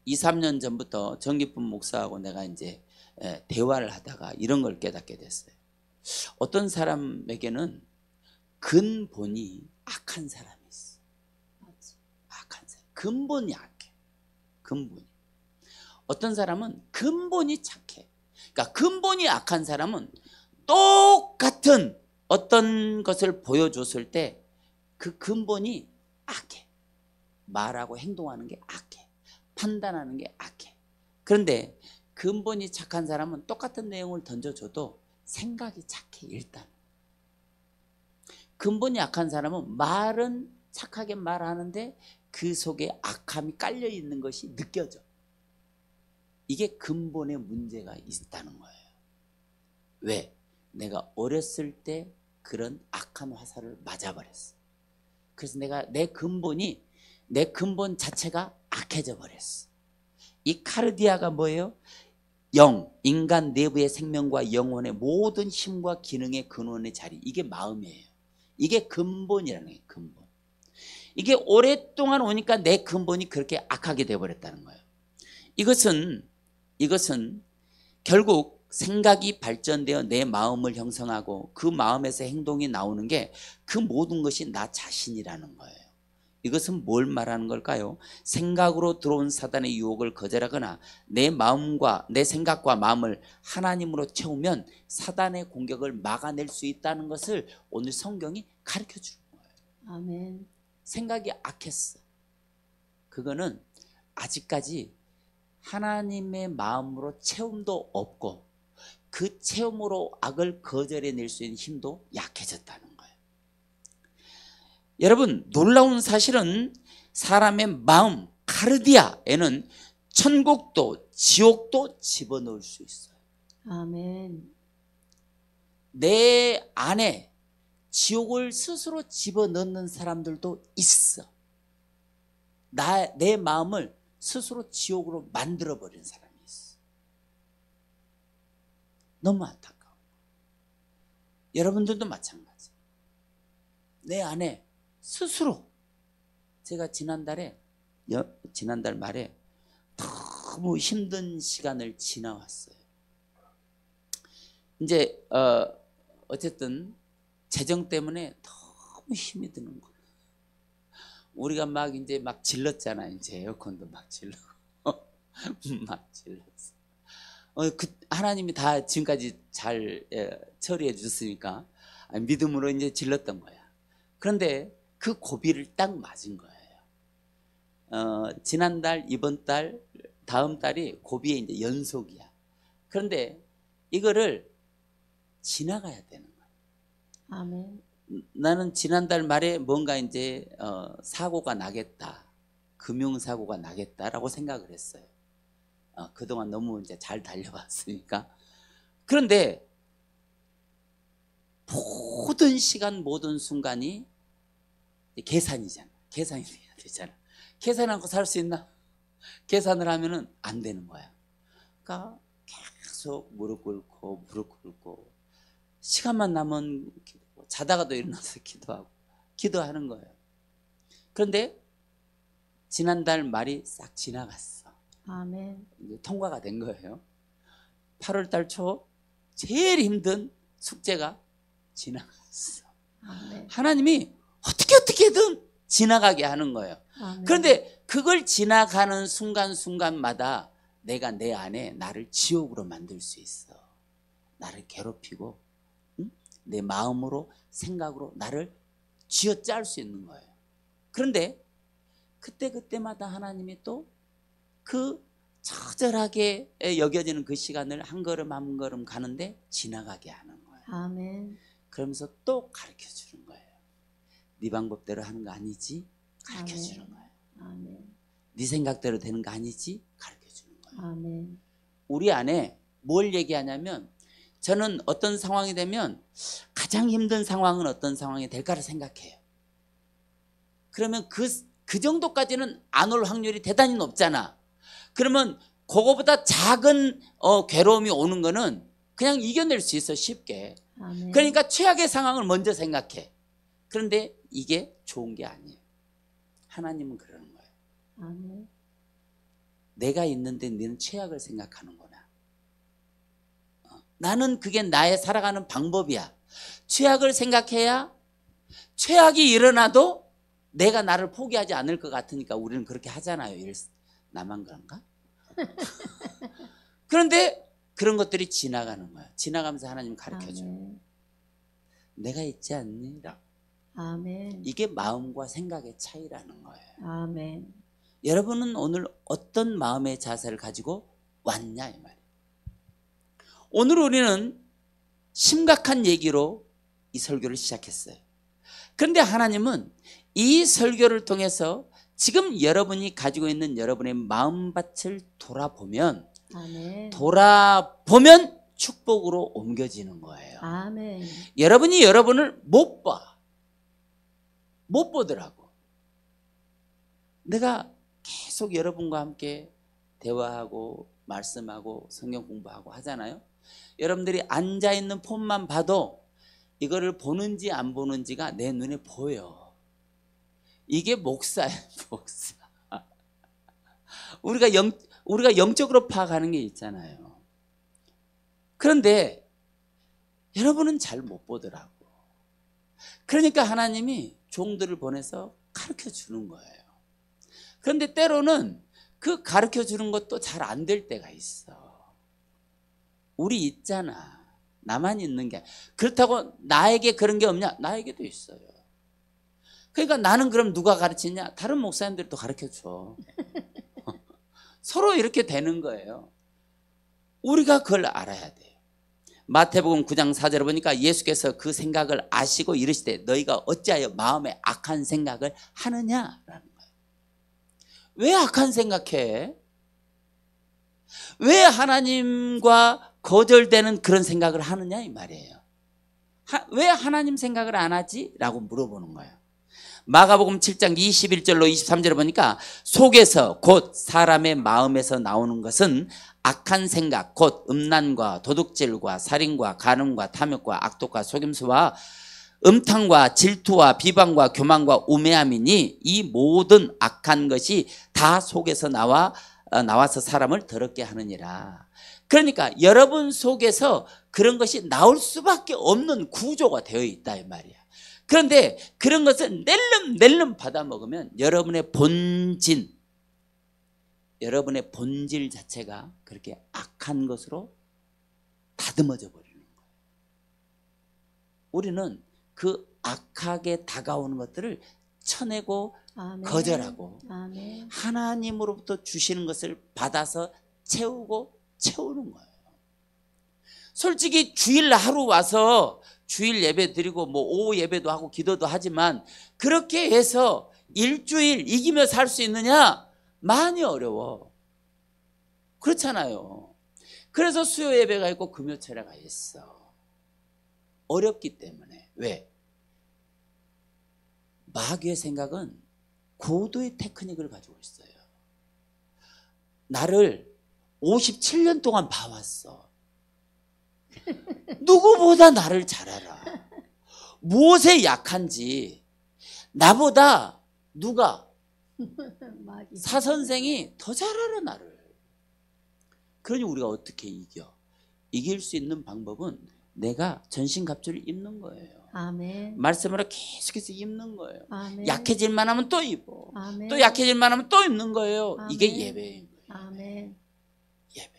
2, 3년 전부터 정기쁨 목사하고 내가 이제 대화를 하다가 이런 걸 깨닫게 됐어요. 어떤 사람에게는 근본이 악한 사람이 있어. 악한 사람. 근본이 악해. 근본이. 어떤 사람은 근본이 착해. 그러니까 근본이 악한 사람은 똑같은 어떤 것을 보여줬을 때 그 근본이 악해. 말하고 행동하는 게 악해. 판단하는 게 악해. 그런데 근본이 착한 사람은 똑같은 내용을 던져줘도 생각이 착해. 일단 근본이 악한 사람은 말은 착하게 말하는데 그 속에 악함이 깔려 있는 것이 느껴져. 이게 근본의 문제가 있다는 거예요. 왜? 내가 어렸을 때 그런 악한 화살을 맞아버렸어. 그래서 내 근본 자체가 악해져 버렸어. 이 카르디아가 뭐예요? 영, 인간 내부의 생명과 영혼의 모든 힘과 기능의 근원의 자리. 이게 마음이에요. 이게 근본이라는 거예요. 근본. 이게 오랫동안 오니까 내 근본이 그렇게 악하게 되어버렸다는 거예요. 이것은 결국 생각이 발전되어 내 마음을 형성하고 그 마음에서 행동이 나오는 게 그 모든 것이 나 자신이라는 거예요. 이것은 뭘 말하는 걸까요? 생각으로 들어온 사단의 유혹을 거절하거나 내 마음과 내 생각과 마음을 하나님으로 채우면 사단의 공격을 막아낼 수 있다는 것을 오늘 성경이 가르쳐 주는 거예요. 아멘. 생각이 악했어. 그거는 아직까지 하나님의 마음으로 체험도 없고 그 체험으로 악을 거절해낼 수 있는 힘도 약해졌다는 거예요. 여러분, 놀라운 사실은 사람의 마음 카르디아에는 천국도 지옥도 집어넣을 수 있어요. 아멘. 내 안에 지옥을 스스로 집어넣는 사람들도 있어. 내 마음을 스스로 지옥으로 만들어버린 사람이 있어. 너무 안타까워. 여러분들도 마찬가지. 내 안에 스스로 제가 지난달 말에 너무 힘든 시간을 지나왔어요. 이제 어쨌든 재정 때문에 너무 힘이 드는 거예요. 우리가 막 질렀잖아. 이제 에어컨도 막 질르고 막 질렀어. 하나님이 다 지금까지 잘 처리해 주셨으니까 믿음으로 이제 질렀던 거야. 그런데 그 고비를 딱 맞은 거예요. 지난달, 이번 달, 다음 달이 고비의 이제 연속이야. 그런데 이거를 지나가야 되는 거야. 아멘. 나는 지난달 말에 뭔가 이제 사고가 나겠다, 금융사고가 나겠다라고 생각을 했어요. 그동안 너무 이제 잘 달려왔으니까. 그런데 모든 시간, 모든 순간이 계산이잖아. 계산이 돼야 되잖아. 계산 않고 살 수 있나? 계산을 하면은 안 되는 거야. 그러니까 계속 무릎 꿇고 시간만 나면 기도하고, 자다가도 일어나서 기도하는 거예요. 그런데 지난달 말이 싹 지나갔어. 아멘. 이제 통과가 된 거예요. 8월달 초 제일 힘든 숙제가 지나갔어. 아멘. 하나님이 어떻게든 지나가게 하는 거예요. 아멘. 그런데 그걸 지나가는 순간순간마다 내가 내 안에 나를 지옥으로 만들 수 있어. 나를 괴롭히고, 응? 내 마음으로, 생각으로 나를 쥐어짤 수 있는 거예요. 그런데 그때마다 하나님이 또 그 처절하게 여겨지는 그 시간을 한 걸음 한 걸음 가는데 지나가게 하는 거예요. 아멘. 그러면서 또 가르쳐 주는 거예요. 네 방법대로 하는 거 아니지? 가르쳐 아멘. 주는 거예요. 아멘. 네 생각대로 되는 거 아니지? 가르쳐 주는 거예요. 아멘. 우리 안에 뭘 얘기하냐면, 저는 어떤 상황이 되면 가장 힘든 상황은 어떤 상황이 될까를 생각해요. 그러면 그 정도까지는 안 올 확률이 대단히 높잖아. 그러면 그거보다 작은 괴로움이 오는 거는 그냥 이겨낼 수 있어, 쉽게. 아멘. 그러니까 최악의 상황을 먼저 생각해. 그런데 이게 좋은 게 아니에요. 하나님은 그러는 거예요. 아멘. 내가 있는데 너는 최악을 생각하는구나. 나는 그게 나의 살아가는 방법이야. 최악을 생각해야 최악이 일어나도 내가 나를 포기하지 않을 것 같으니까 우리는 그렇게 하잖아요. 나만 그런가? 그런데 그런 것들이 지나가는 거야. 지나가면서 하나님 가르쳐줘요. 아멘. 내가 있지 않니? 아멘. 이게 마음과 생각의 차이라는 거예요. 아멘. 여러분은 오늘 어떤 마음의 자세를 가지고 왔냐 이 말이에요. 오늘 우리는 심각한 얘기로 이 설교를 시작했어요. 그런데 하나님은 이 설교를 통해서 지금 여러분이 가지고 있는 여러분의 마음밭을 돌아보면 아멘. 축복으로 옮겨지는 거예요. 아멘. 여러분이 여러분을 못 보더라고. 내가 계속 여러분과 함께 대화하고 말씀하고 성경 공부하고 하잖아요. 여러분들이 앉아있는 폰만 봐도 이거를 보는지 안 보는지가 내 눈에 보여. 이게 목사예요, 목사. 우리가 영적으로 파악하는 게 있잖아요. 그런데 여러분은 잘 못 보더라고. 그러니까 하나님이 종들을 보내서 가르쳐 주는 거예요. 그런데 때로는 그 가르쳐 주는 것도 잘 안 될 때가 있어. 우리 있잖아. 나만 있는 게. 그렇다고 나에게 그런 게 없냐? 나에게도 있어요. 그러니까 나는 그럼 누가 가르치냐? 다른 목사님들이 또 가르쳐 줘. 서로 이렇게 되는 거예요. 우리가 그걸 알아야 돼요. 마태복음 9장 4절에 보니까 예수께서 그 생각을 아시고 이르시되 너희가 어찌하여 마음에 악한 생각을 하느냐라는 거예요. 왜 악한 생각해? 왜 하나님과 거절되는 그런 생각을 하느냐 이 말이에요. 왜 하나님 생각을 안 하지? 라고 물어보는 거예요. 마가복음 7장 21절로 23절에 보니까 속에서 곧 사람의 마음에서 나오는 것은 악한 생각 곧 음란과 도둑질과 살인과 간음과 탐욕과 악독과 속임수와 음탕과 질투와 비방과 교만과 우매함이니 이 모든 악한 것이 다 속에서 나와서 사람을 더럽게 하느니라. 그러니까 여러분 속에서 그런 것이 나올 수밖에 없는 구조가 되어 있다 이 말이야. 그런데 그런 것을 낼름 받아 먹으면 여러분의 본질 자체가 그렇게 악한 것으로 다듬어져 버리는 거예요. 우리는 그 악하게 다가오는 것들을 쳐내고 아멘. 거절하고 아멘. 하나님으로부터 주시는 것을 받아서 채우고 채우는 거예요. 솔직히 주일 하루 와서 주일 예배 드리고 뭐 오후 예배도 하고 기도도 하지만 그렇게 해서 일주일 이기며 살 수 있느냐? 많이 어려워. 그렇잖아요. 그래서 수요 예배가 있고 금요 철야가 있어. 어렵기 때문에. 왜? 마귀의 생각은 고도의 테크닉을 가지고 있어요. 나를 57년 동안 봐왔어. 누구보다 나를 잘 알아. 무엇에 약한지 나보다 누가? 마귀. 사선생이 더 잘 알아 나를. 그러니 우리가 어떻게 이겨? 이길 수 있는 방법은 내가 전신갑주를 입는 거예요. 아멘. 말씀으로 계속해서 입는 거예요. 아멘. 약해질만 하면 또 입어. 아멘. 또 약해질만 하면 또 입는 거예요. 아멘. 이게 예배인 거예요. 아멘. 예배.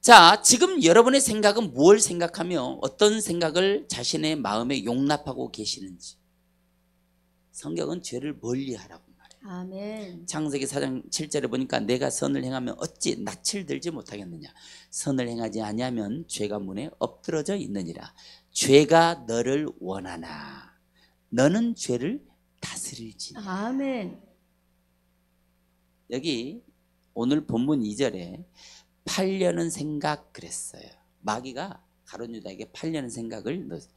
자, 지금 여러분의 생각은 뭘 생각하며 어떤 생각을 자신의 마음에 용납하고 계시는지. 성경은 죄를 멀리하라고 말해요. 아멘. 창세기 4장 7절에 보니까 내가 선을 행하면 어찌 낯을 들지 못하겠느냐. 선을 행하지 아니하면 죄가 문에 엎드러져 있느니라. 죄가 너를 원하나 너는 죄를 다스릴지니. 아멘. 여기 오늘 본문 2절에 팔려는 생각 그랬어요. 마귀가 가룟 유다에게 팔려는 생각을 넣었어요.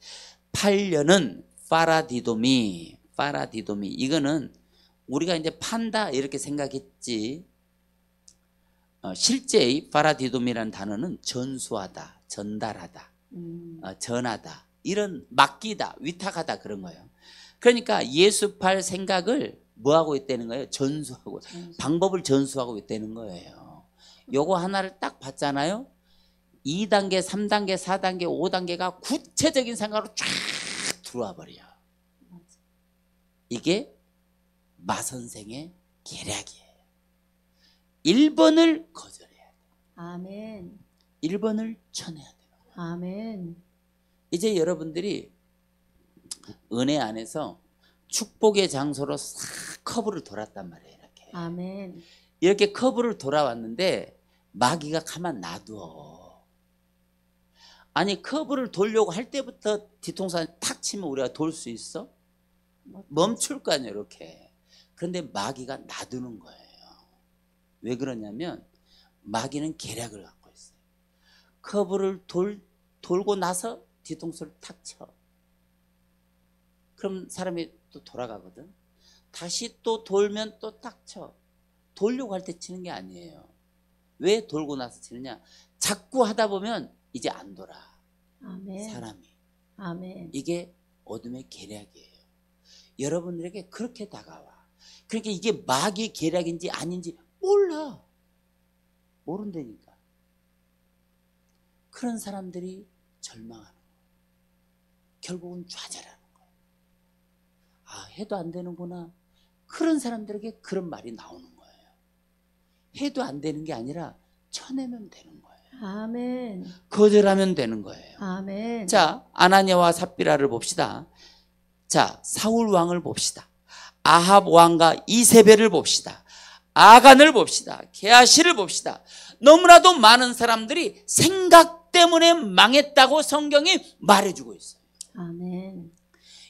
팔려는 파라디도미 이거는 우리가 이제 판다 이렇게 생각했지 실제의 파라디도미라는 단어는 전수하다, 전달하다, 전하다, 이런 맡기다, 위탁하다 그런 거예요. 그러니까 예수팔 생각을 뭐하고 있다는 거예요? 전수하고, 방법을 전수하고 있다는 거예요. 요거 하나를 딱 봤잖아요. 2단계, 3단계, 4단계, 5단계가 구체적인 생각으로 쫙 들어와 버려. 이게 마선생의 계략이에요. 1번을 거절해야 돼. 아멘. 1번을 쳐내야 돼요. 아멘. 이제 여러분들이 은혜 안에서 축복의 장소로 싹 커브를 돌았단 말이에요. 아멘. 이렇게 커브를 돌아왔는데 마귀가 가만 놔둬. 아니 커브를 돌려고 할 때부터 뒤통수 탁 치면 우리가 돌 수 있어? 멈출 거 아니에요. 이렇게. 그런데 마귀가 놔두는 거예요. 왜 그러냐면 마귀는 계략을 갖고 있어요. 커브를 돌고 나서 뒤통수를 탁 쳐. 그럼 사람이 또 돌아가거든. 다시 또 돌면 또 딱 쳐. 돌려고 할 때 치는 게 아니에요. 왜 돌고 나서 치느냐? 자꾸 하다 보면 이제 안 돌아. 아멘. 사람이. 아멘. 이게 어둠의 계략이에요. 여러분들에게 그렇게 다가와. 그러니까 이게 마귀 계략인지 아닌지 몰라. 모른다니까. 그런 사람들이 절망하는 거예요. 결국은 좌절하는 거예요. 아, 해도 안 되는구나. 그런 사람들에게 그런 말이 나오는 거예요. 해도 안 되는 게 아니라 쳐내면 되는 거예요. 아멘. 거절하면 되는 거예요. 아멘. 자, 아나니아와 삽비라를 봅시다. 자, 사울 왕을 봅시다. 아합 왕과 이세벨을 봅시다. 아간을 봅시다. 게하시를 봅시다. 너무나도 많은 사람들이 생각 때문에 망했다고 성경이 말해주고 있어요. 아멘.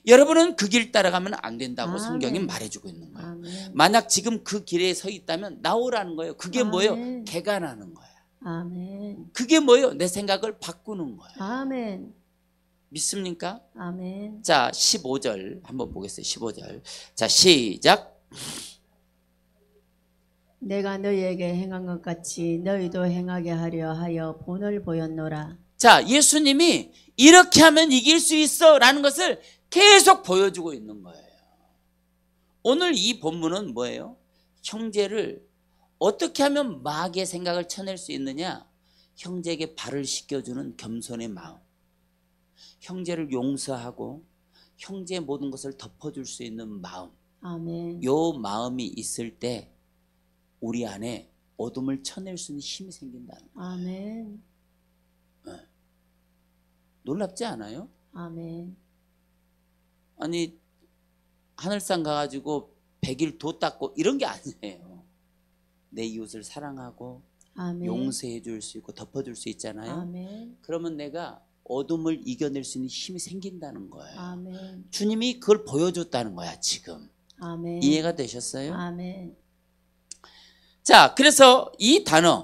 여러분은 그 길 따라가면 안 된다고 아멘. 성경이 말해주고 있는 거예요. 아멘. 만약 지금 그 길에 서 있다면 나오라는 거예요. 그게 아멘. 뭐예요? 개간하는 거예요. 아멘. 그게 뭐예요? 내 생각을 바꾸는 거예요. 아멘. 믿습니까? 아멘. 자, 15절 한번 보겠어요. 15절. 자, 시작. 내가 너희에게 행한 것 같이 너희도 행하게 하려 하여 본을 보였노라. 자, 예수님이 이렇게 하면 이길 수 있어 라는 것을 계속 보여주고 있는 거예요. 오늘 이 본문은 뭐예요? 형제를 어떻게 하면 마귀의 생각을 쳐낼 수 있느냐? 형제에게 발을 씻겨주는 겸손의 마음. 형제를 용서하고 형제의 모든 것을 덮어줄 수 있는 마음. 아멘. 요 마음이 있을 때 우리 안에 어둠을 쳐낼 수 있는 힘이 생긴다는 거예요. 아멘. 놀랍지 않아요? 아멘. 아니 하늘산 가가지고 100일 도 닦고 이런 게 아니에요. 내 이웃을 사랑하고 아멘. 용서해 줄 수 있고 덮어줄 수 있잖아요. 아멘. 그러면 내가 어둠을 이겨낼 수 있는 힘이 생긴다는 거예요. 아멘. 주님이 그걸 보여줬다는 거야 지금. 아멘. 이해가 되셨어요? 아멘. 자, 그래서 이 단어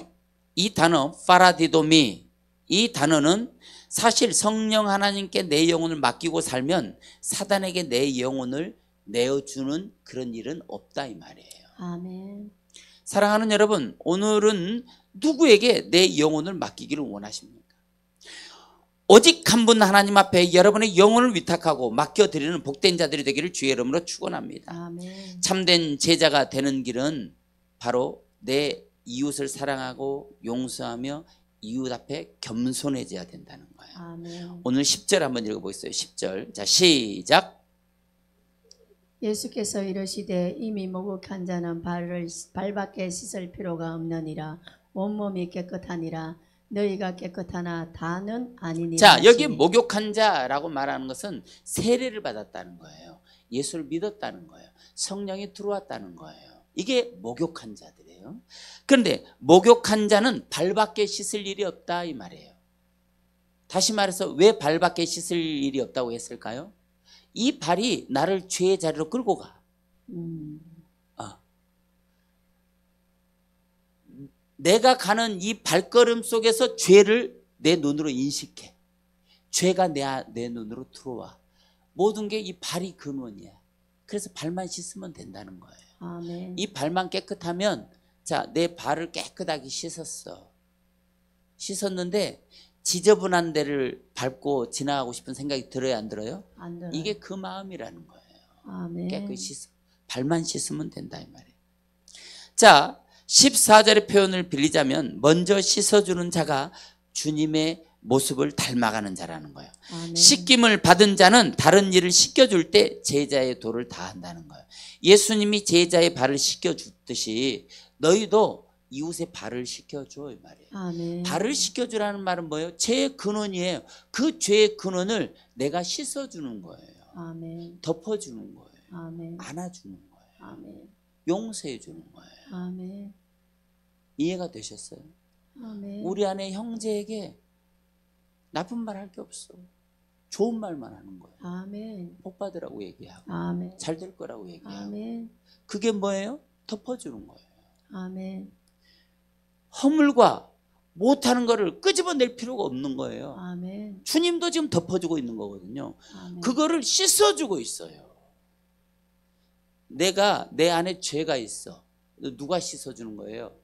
파라디도미, 이 단어는 사실 성령 하나님께 내 영혼을 맡기고 살면 사단에게 내 영혼을 내어주는 그런 일은 없다 이 말이에요. 아멘. 사랑하는 여러분, 오늘은 누구에게 내 영혼을 맡기기를 원하십니까? 오직 한 분 하나님 앞에 여러분의 영혼을 위탁하고 맡겨드리는 복된 자들이 되기를 주의 이름으로 축원합니다. 아멘. 참된 제자가 되는 길은 바로 내 이웃을 사랑하고 용서하며 이웃 앞에 겸손해져야 된다는 거예요. 아멘. 오늘 10절 한번 읽어보겠어요. 10절. 자, 시작. 예수께서 이르시되 이미 목욕한 자는 발밖에 씻을 필요가 없느니라. 온몸이 깨끗하니라. 너희가 깨끗하나 다는 아니니라. 자, 여기 하시니. 목욕한 자라고 말하는 것은 세례를 받았다는 거예요. 예수를 믿었다는 거예요. 성령이 들어왔다는 거예요. 이게 목욕한 자들이에요. 그런데 목욕한 자는 발밖에 씻을 일이 없다 이 말이에요. 다시 말해서 왜 발밖에 씻을 일이 없다고 했을까요? 이 발이 나를 죄의 자리로 끌고 가. 내가 가는 이 발걸음 속에서 죄를 내 눈으로 인식해. 죄가 내 눈으로 들어와. 모든 게 이 발이 근원이야. 그래서 발만 씻으면 된다는 거예요. 아멘. 이 발만 깨끗하면, 자, 내 발을 깨끗하게 씻었어. 씻었는데 지저분한 데를 밟고 지나가고 싶은 생각이 들어요, 안 들어요? 안 들어요. 이게 그 마음이라는 거예요. 아멘. 깨끗이 씻어. 발만 씻으면 된다 이 말이에요. 자, 14절의 표현을 빌리자면 먼저 씻어주는 자가 주님의 모습을 닮아가는 자라는 거예요. 아멘. 씻김을 받은 자는 다른 일을 씻겨줄 때 제자의 도를 다한다는 거예요. 예수님이 제자의 발을 씻겨주듯이 너희도 이웃의 발을 씻겨줘 이 말이에요. 아멘. 발을 씻겨주라는 말은 뭐예요? 죄의 근원이에요. 그 죄의 근원을 내가 씻어주는 거예요. 아멘. 덮어주는 거예요. 아멘. 안아주는 거예요. 아멘. 용서해 주는 거예요. 아멘. 이해가 되셨어요? 아멘. 우리 안에 형제에게 나쁜 말 할 게 없어. 좋은 말만 하는 거예요. 아멘. 복 받으라고 얘기하고 아멘. 잘 될 거라고 얘기하고. 아멘. 그게 뭐예요? 덮어주는 거예요. 아멘. 허물과 못하는 거를 끄집어낼 필요가 없는 거예요. 아멘. 주님도 지금 덮어주고 있는 거거든요. 아멘. 그거를 씻어주고 있어요. 내가 내 안에 죄가 있어. 누가 씻어주는 거예요?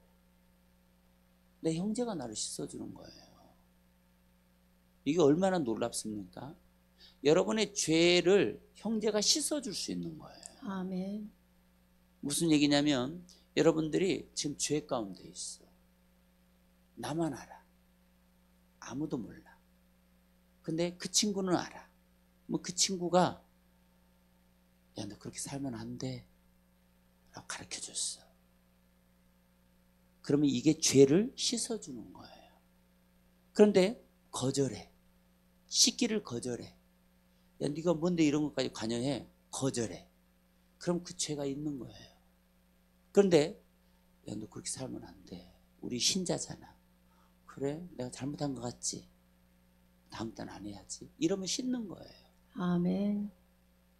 내 형제가 나를 씻어주는 거예요. 이게 얼마나 놀랍습니까? 여러분의 죄를 형제가 씻어줄 수 있는 거예요. 아멘. 무슨 얘기냐면 여러분들이 지금 죄 가운데 있어. 나만 알아. 아무도 몰라. 근데 그 친구는 알아. 뭐 그 친구가 야, 너 그렇게 살면 안 돼. 라고 가르쳐 줬어. 그러면 이게 죄를 씻어주는 거예요. 그런데 거절해. 씻기를 거절해. 야, 네가 뭔데 이런 것까지 관여해? 거절해. 그럼 그 죄가 있는 거예요. 그런데 야, 너 그렇게 살면 안 돼. 우리 신자잖아. 그래? 내가 잘못한 것 같지? 다음 달 안 해야지. 이러면 씻는 거예요. 아멘.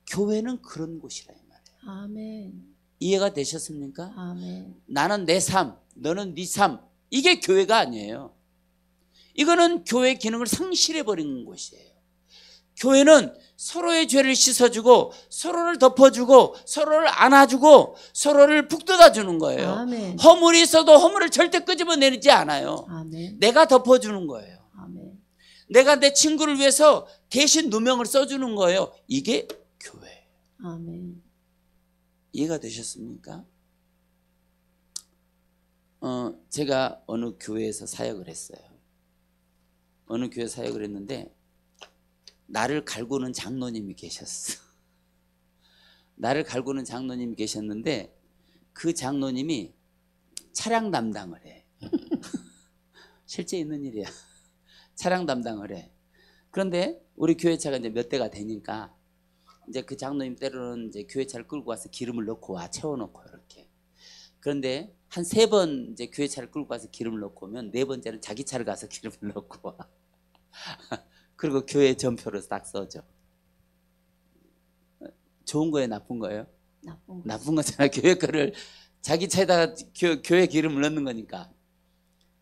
교회는 그런 곳이라 이 말이에요. 아멘. 이해가 되셨습니까? 아멘. 나는 내 삶, 너는 네 삶. 이게 교회가 아니에요. 이거는 교회의 기능을 상실해 버리는 곳이에요. 교회는 서로의 죄를 씻어주고 서로를 덮어주고 서로를 안아주고 서로를 북돋아 주는 거예요. 아멘. 허물이 있어도 허물을 절대 끄집어내지 않아요. 아멘. 내가 덮어주는 거예요. 아멘. 내가 내 친구를 위해서 대신 누명을 써주는 거예요. 이게 교회예요. 아멘. 이해가 되셨습니까? 제가 어느 교회에서 사역을 했어요. 어느 교회 사역을 했는데 나를 갈구는 장로님이 계셨어. 나를 갈구는 장로님이 계셨는데 그 장로님이 차량 담당을 해. 실제 있는 일이야. 차량 담당을 해. 그런데 우리 교회차가 이제 몇 대가 되니까 이제 그 장로님 때로는 이제 교회차를 끌고 와서 기름을 넣고 와, 채워놓고 이렇게. 그런데 한 3번 이제 교회차를 끌고 와서 기름을 넣고 오면 4번째는 자기 차를 가서 기름을 넣고 와. 그리고 교회 전표로 딱 써줘. 좋은 거예요, 나쁜 거예요? 나쁜 거. 나쁜 거잖아. 교회 거를 자기 차에다가 교회 기름을 넣는 거니까.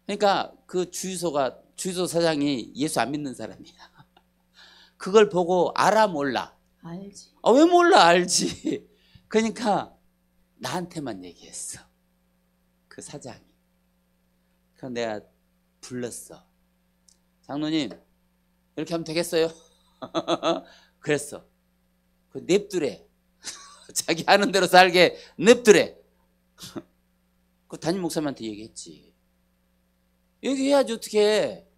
그러니까 그 주유소 사장이 예수 안 믿는 사람이야. 그걸 보고 알아 몰라? 알지. 왜 몰라? 알지. 그러니까 나한테만 얘기했어. 그 사장이. 그래서 내가 불렀어. 장로님, 이렇게 하면 되겠어요? 그랬어. 그 냅두래. 자기 하는 대로 살게 냅두래. 그 담임 목사님한테 얘기했지. 얘기해야지 어떻게.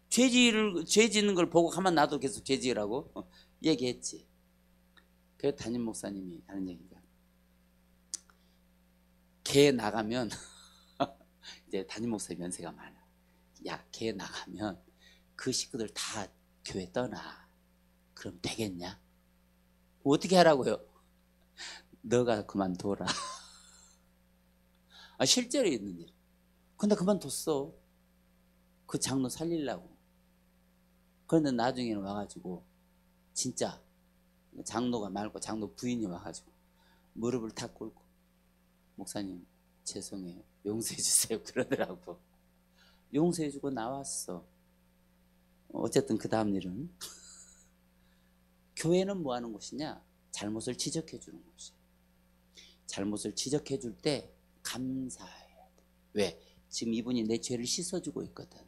죄 짓는 걸 보고 가만 놔도 계속 죄 지으라고 얘기했지. 그래서 담임 목사님이 하는 얘기가, 걔 나가면 이제 담임 목사님 연세가 많아. 야, 걔 나가면 그 식구들 다 교회 떠나. 그럼 되겠냐? 어떻게 하라고요? 너가 그만둬라. 실제로 있는 일. 근데 그만뒀어. 그 장로 살리려고. 그런데 나중에는 와가지고 진짜 장로가 말고 장로 부인이 와가지고 무릎을 탁 꿇고, 목사님 죄송해요, 용서해 주세요 그러더라고. 용서해 주고 나왔어. 어쨌든 그 다음 일은 교회는 뭐 하는 곳이냐? 잘못을 지적해 주는 곳이야. 잘못을 지적해 줄 때 감사해야 돼. 왜? 지금 이분이 내 죄를 씻어주고 있거든.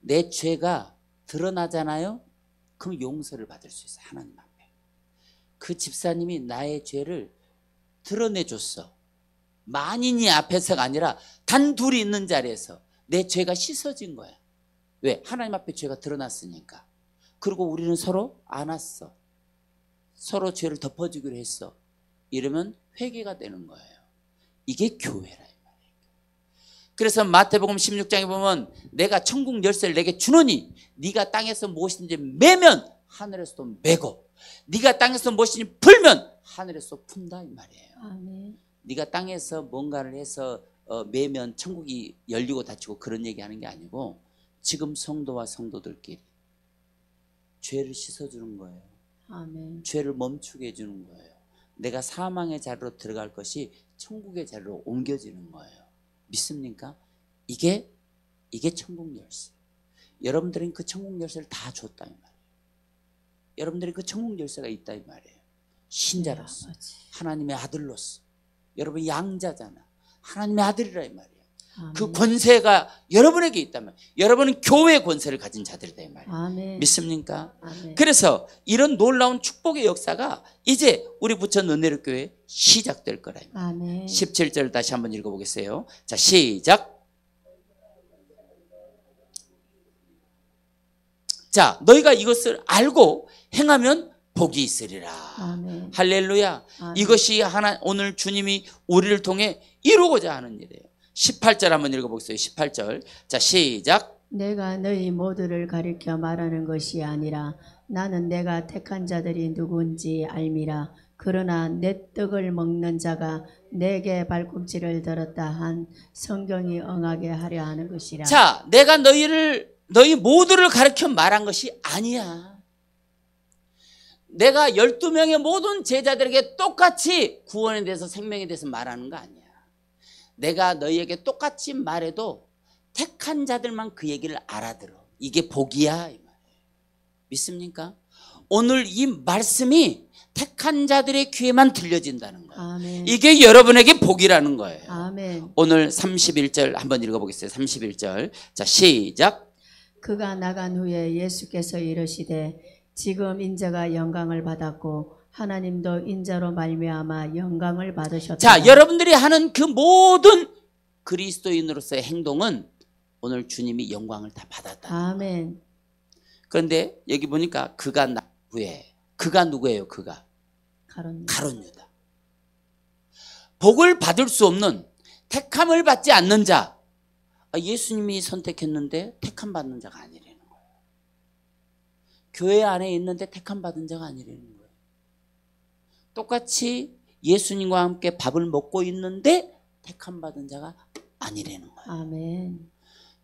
내 죄가 드러나잖아요? 그럼 용서를 받을 수 있어, 하나님 앞에. 그 집사님이 나의 죄를 드러내줬어. 만인이 앞에서가 아니라 단 둘이 있는 자리에서 내 죄가 씻어진 거야. 왜? 하나님 앞에 죄가 드러났으니까. 그리고 우리는 서로 안았어. 서로 죄를 덮어주기로 했어. 이러면 회개가 되는 거예요. 이게 교회라 이 말이에요. 그래서 마태복음 16장에 보면 내가 천국 열쇠를 내게 주노니 네가 땅에서 무엇이든지 매면 하늘에서도 매고 네가 땅에서 무엇이든지 풀면 하늘에서 푼다 이 말이에요. 아멘. 네가 땅에서 뭔가를 해서 매면 천국이 열리고 닫히고 그런 얘기하는 게 아니고 지금 성도와 성도들끼리 죄를 씻어주는 거예요. 아멘. 죄를 멈추게 해주는 거예요. 내가 사망의 자리로 들어갈 것이 천국의 자리로 옮겨지는 거예요. 믿습니까? 이게 천국 열쇠. 여러분들은 그 천국 열쇠를 다 줬다 이 말이에요. 여러분들이 그 천국 열쇠가 있다 이 말이에요. 신자로서, 하나님의 아들로서. 여러분 양자잖아. 하나님의 아들이라 이 말이에요. 아멘. 그 권세가 여러분에게 있다면 여러분은 교회의 권세를 가진 자들이다 이 말이에요. 아멘. 믿습니까? 아멘. 그래서 이런 놀라운 축복의 역사가 이제 우리 부천 은혜로 교회 시작될 거라. 아멘. 17절 다시 한번 읽어보겠어요. 자, 시작. 자, 너희가 이것을 알고 행하면 복이 있으리라. 아멘. 할렐루야. 아멘. 이것이 오늘 주님이 우리를 통해 이루고자 하는 일이에요. 18절 한번 읽어보겠어요. 18절. 자, 시작. 내가 너희 모두를 가리켜 말하는 것이 아니라 나는 내가 택한 자들이 누군지 알미라. 그러나 내 떡을 먹는 자가 내게 발꿈치를 들었다 한 성경이 응하게 하려 하는 것이라. 자, 내가 너희 모두를 가리켜 말한 것이 아니야. 내가 12명의 모든 제자들에게 똑같이 구원에 대해서 생명에 대해서 말하는 거 아니야. 내가 너희에게 똑같이 말해도 택한 자들만 그 얘기를 알아들어. 이게 복이야 이 말이에요. 믿습니까? 오늘 이 말씀이 택한 자들의 귀에만 들려진다는 거예요. 아멘. 이게 여러분에게 복이라는 거예요. 아멘. 오늘 31절 한번 읽어보겠어요. 31절. 자, 시작. 그가 나간 후에 예수께서 이르시되 지금 인자가 영광을 받았고 하나님도 인자로 말미암아 영광을 받으셨다. 자, 여러분들이 하는 그 모든 그리스도인으로서의 행동은 오늘 주님이 영광을 다 받았다. 아멘. 그런데 여기 보니까 그가 나 후에, 그가 누구예요? 그가 가론. 가룟 유다. 복을 받을 수 없는 택함을 받지 않는 자, 예수님이 선택했는데 택함 받는 자가 아니라는 거예요. 교회 안에 있는데 택함 받은 자가 아니라는 거예요. 똑같이 예수님과 함께 밥을 먹고 있는데 택함 받은 자가 아니라는 거예요. 아멘.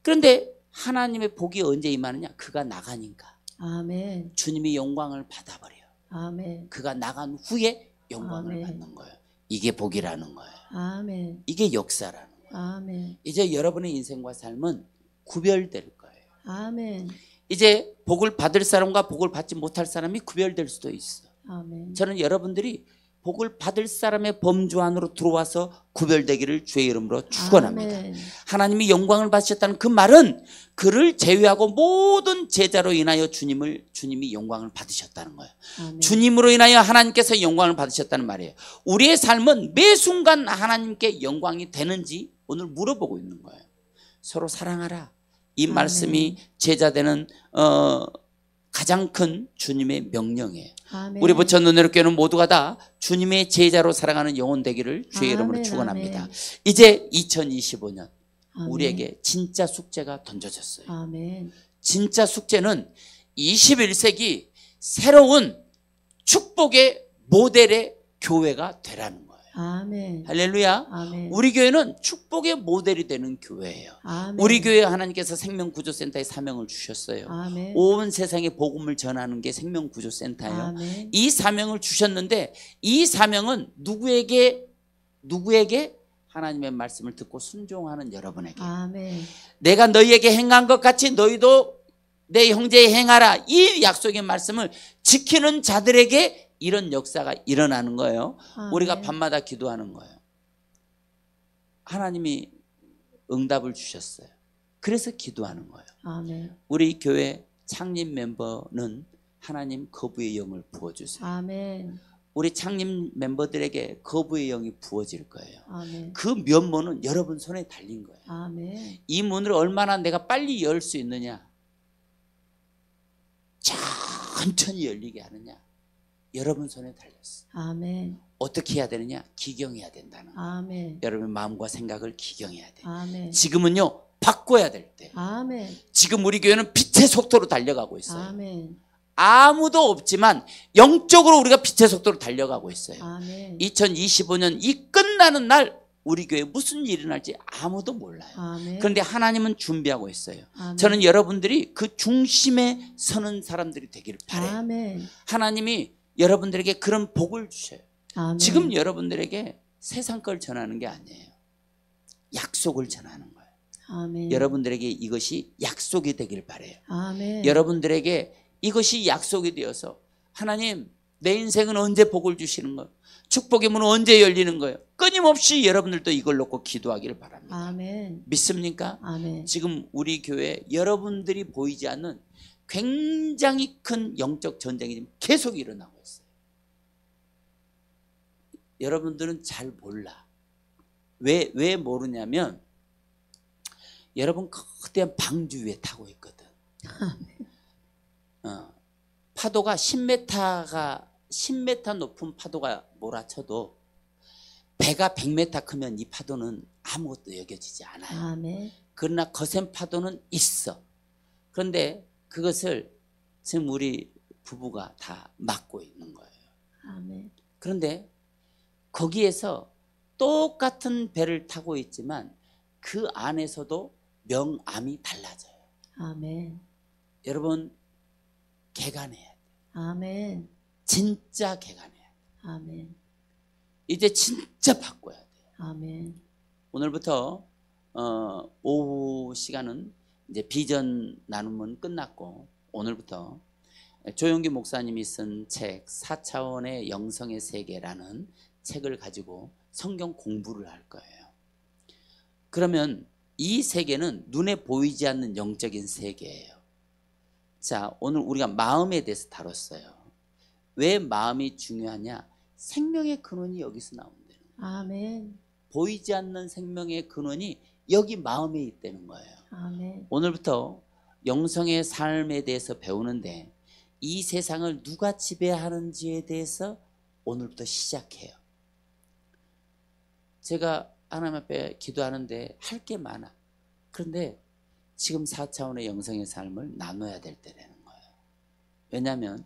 그런데 하나님의 복이 언제 임하느냐? 그가 나가니까. 아멘. 주님이 영광을 받아버려요. 아멘. 그가 나간 후에 영광을 아멘. 받는 거예요. 이게 복이라는 거예요. 아멘. 이게 역사라는 거예요. 아멘. 이제 여러분의 인생과 삶은 구별될 거예요. 아멘. 이제 복을 받을 사람과 복을 받지 못할 사람이 구별될 수도 있어. 아멘. 저는 여러분들이 복을 받을 사람의 범주 안으로 들어와서 구별되기를 주의 이름으로 축원합니다. 아멘. 하나님이 영광을 받으셨다는 그 말은 그를 제외하고 모든 제자로 인하여 주님이 영광을 받으셨다는 거예요. 아멘. 주님으로 인하여 하나님께서 영광을 받으셨다는 말이에요. 우리의 삶은 매 순간 하나님께 영광이 되는지 오늘 물어보고 있는 거예요. 서로 사랑하라. 이 아멘. 말씀이 제자되는 가장 큰 주님의 명령이에요. 아멘. 우리 부천 눈으로교회는 모두가 다 주님의 제자로 살아가는 영혼 되기를 주의 이름으로 아멘, 축원합니다. 아멘. 이제 2025년 아멘. 우리에게 진짜 숙제가 던져졌어요. 아멘. 진짜 숙제는 21세기 새로운 축복의 모델의 교회가 되라는 거예요. 아멘. 할렐루야. 아멘. 우리 교회는 축복의 모델이 되는 교회예요. 아멘. 우리 교회 하나님께서 생명구조센터에 사명을 주셨어요. 아멘. 온 세상에 복음을 전하는 게 생명구조센터예요. 아멘. 이 사명을 주셨는데 이 사명은 누구에게 하나님의 말씀을 듣고 순종하는 여러분에게. 아멘. 내가 너희에게 행한 것 같이 너희도 내 형제에 행하라. 이 약속의 말씀을 지키는 자들에게 이런 역사가 일어나는 거예요. 아멘. 우리가 밤마다 기도하는 거예요. 하나님이 응답을 주셨어요. 그래서 기도하는 거예요. 아멘. 우리 교회 창립 멤버는 하나님 거부의 영을 부어주세요. 아멘. 우리 창립 멤버들에게 거부의 영이 부어질 거예요. 아멘. 그 면모는 여러분 손에 달린 거예요. 아멘. 이 문을 얼마나 내가 빨리 열 수 있느냐, 천천히 열리게 하느냐, 여러분 손에 달렸어. 아멘. 어떻게 해야 되느냐? 기경해야 된다는 거예요. 아멘. 여러분 마음과 생각을 기경해야 돼요. 아멘. 지금은요 바꿔야 될 때. 아멘. 지금 우리 교회는 빛의 속도로 달려가고 있어요. 아멘. 아무도 없지만 영적으로 우리가 빛의 속도로 달려가고 있어요. 아멘. 2025년 이 끝나는 날 우리 교회에 무슨 일이 날지 아무도 몰라요. 아멘. 그런데 하나님은 준비하고 있어요. 아멘. 저는 여러분들이 그 중심에 서는 사람들이 되기를 바라요. 아멘. 하나님이 여러분들에게 그런 복을 주셔요. 아멘. 지금 여러분들에게 세상 걸 전하는 게 아니에요. 약속을 전하는 거예요. 아멘. 여러분들에게 이것이 약속이 되길 바라요. 아멘. 여러분들에게 이것이 약속이 되어서 하나님 내 인생은 언제 복을 주시는 거예요? 축복의 문은 언제 열리는 거예요? 끊임없이 여러분들도 이걸 놓고 기도하기를 바랍니다. 아멘. 믿습니까? 아멘. 지금 우리 교회 여러분들이 보이지 않는 굉장히 큰 영적 전쟁이 지금 계속 일어나고 있어요. 여러분들은 잘 몰라. 왜 모르냐면 여러분 거대한 방주 위에 타고 있거든. 파도가 10m 높은 파도가 몰아쳐도 배가 100m 크면 이 파도는 아무것도 여겨지지 않아요. 아멘. 그러나 거센 파도는 있어. 그런데 그것을 지금 우리 부부가 다 막고 있는 거예요. 아멘. 그런데 거기에서 똑같은 배를 타고 있지만 그 안에서도 명암이 달라져요. 아멘. 여러분 개간해야 돼요. 아멘. 진짜 개간해야 돼요. 아멘. 이제 진짜 바꿔야 돼요. 아멘. 오늘부터 오후 시간은 이제 비전 나눔은 끝났고 오늘부터 조용기 목사님이 쓴 책 4차원의 영성의 세계라는 책을 가지고 성경 공부를 할 거예요. 그러면 이 세계는 눈에 보이지 않는 영적인 세계예요. 자, 오늘 우리가 마음에 대해서 다뤘어요. 왜 마음이 중요하냐? 생명의 근원이 여기서 나온다는 거예요. 아멘. 보이지 않는 생명의 근원이 여기 마음에 있다는 거예요. 아멘. 오늘부터 영성의 삶에 대해서 배우는데 이 세상을 누가 지배하는지에 대해서 오늘부터 시작해요. 제가 하나님 앞에 기도하는데 할 게 많아. 그런데 지금 4차원의 영성의 삶을 나눠야 될 때 되는 거예요. 왜냐하면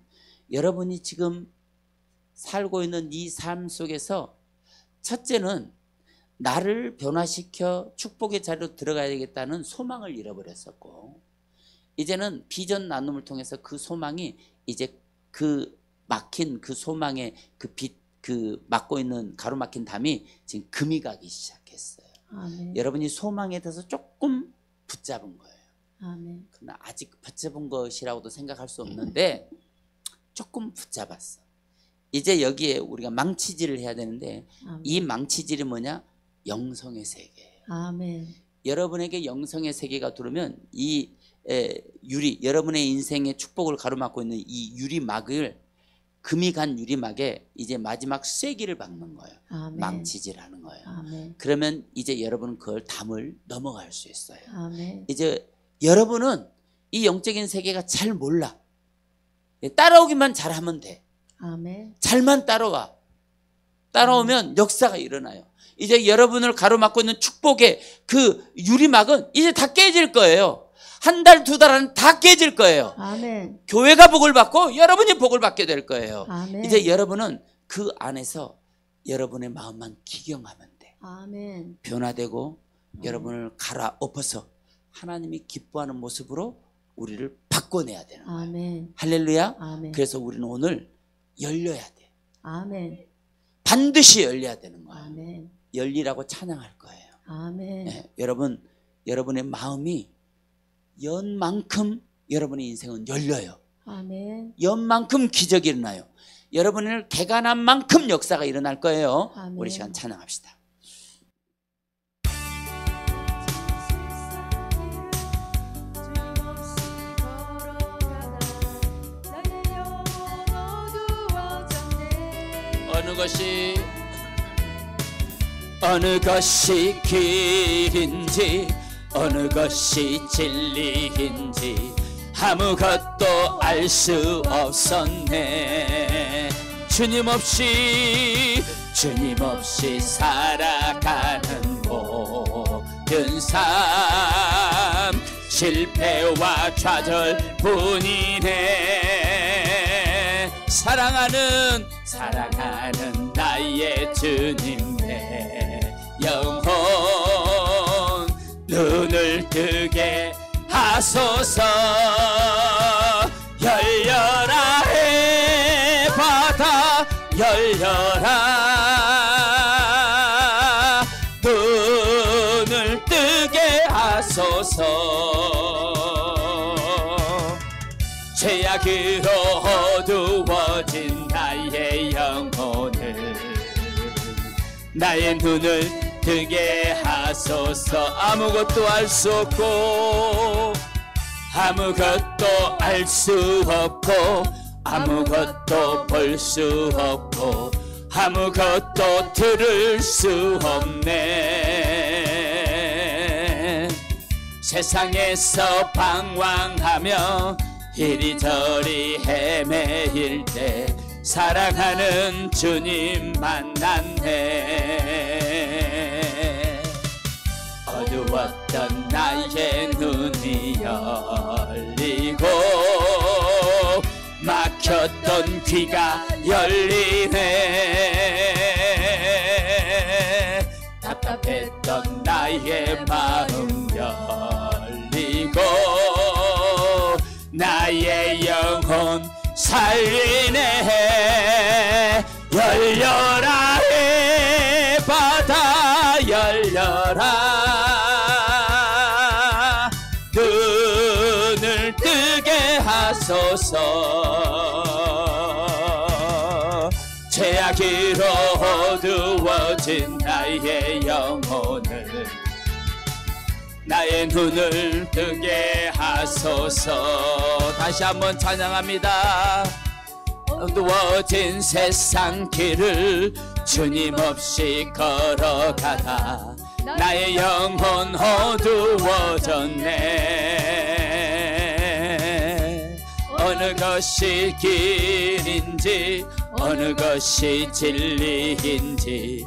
여러분이 지금 살고 있는 이 삶 속에서 첫째는 나를 변화시켜 축복의 자리로 들어가야 되겠다는 소망을 잃어버렸었고, 이제는 비전 나눔을 통해서 그 소망이 이제 그 막힌 그 소망의 그 막고 있는 가로막힌 담이 지금 금이 가기 시작했어요. 아멘. 여러분이 소망에 대해서 조금 붙잡은 거예요. 아멘. 그러나 아직 붙잡은 것이라고도 생각할 수 없는데 조금 붙잡았어. 이제 여기에 우리가 망치질을 해야 되는데, 아멘. 이 망치질이 뭐냐? 영성의 세계예요. 아멘. 여러분에게 영성의 세계가 들어오면 이 유리, 여러분의 인생의 축복을 가로막고 있는 이 유리막을, 금이 간 유리막에 이제 마지막 쐐기를 박는 거예요. 아멘. 망치질하는 거예요. 아멘. 그러면 이제 여러분은 그걸 담을 넘어갈 수 있어요. 아멘. 이제 여러분은 이 영적인 세계가 잘 몰라. 따라오기만 잘하면 돼. 아멘. 잘만 따라오면 역사가 일어나요. 이제 여러분을 가로막고 있는 축복의 그 유리막은 이제 다 깨질 거예요. 한 달, 두 달 안에 다 깨질 거예요. 아멘. 교회가 복을 받고 여러분이 복을 받게 될 거예요. 아멘. 이제 여러분은 그 안에서 여러분의 마음만 기경하면 돼. 아멘. 변화되고 여러분을 갈아엎어서 하나님이 기뻐하는 모습으로 우리를 바꿔내야 되는 거예요. 아멘. 할렐루야. 아멘. 그래서 우리는 오늘 열려야 돼. 아멘. 반드시 열려야 되는 거예요. 아멘. 열리라고 찬양할 거예요. 아멘. 네, 여러분의 마음이 연만큼 여러분의 인생은 열려요. 아멘. 연만큼 기적이 일어나요. 여러분을 개간한 만큼 역사가 일어날 거예요. 아멘. 우리 시간 찬양합시다. 어느 것이 길인지 어느 것이 진리인지 아무것도 알 수 없었네. 주님 없이 살아가는 모든 삶 실패와 좌절뿐이네. 사랑하는 나의 주님의 영혼 눈을 뜨게 하소서. 열려라 해 바다 열려라 눈을 뜨게 하소서. 죄악으로 어두워진 나의 영혼을 나의 눈을 뜨게 하소서. 아무것도 알 수 없고 아무것도 알 수 없고 아무것도 볼 수 없고 아무것도 들을 수 없네. 세상에서 방황하며 이리저리 헤매일 때 사랑하는 주님 만났네. 어두웠던 나의 눈이 열리고 막혔던 귀가 열리네. 답답했던 나의 마음 열리고 나의 영혼 살리네. 열려라 해 바다 열려라 눈을 뜨게 하소서. 죄악으로 어두워진 나의 영혼을 나의 눈을 뜨게 하소서. 다시 한번 찬양합니다. 어두워진 세상 길을 주님 없이 걸어가다 나의 영혼 어두워졌네. 어느 것이 길인지 어느 것이 진리인지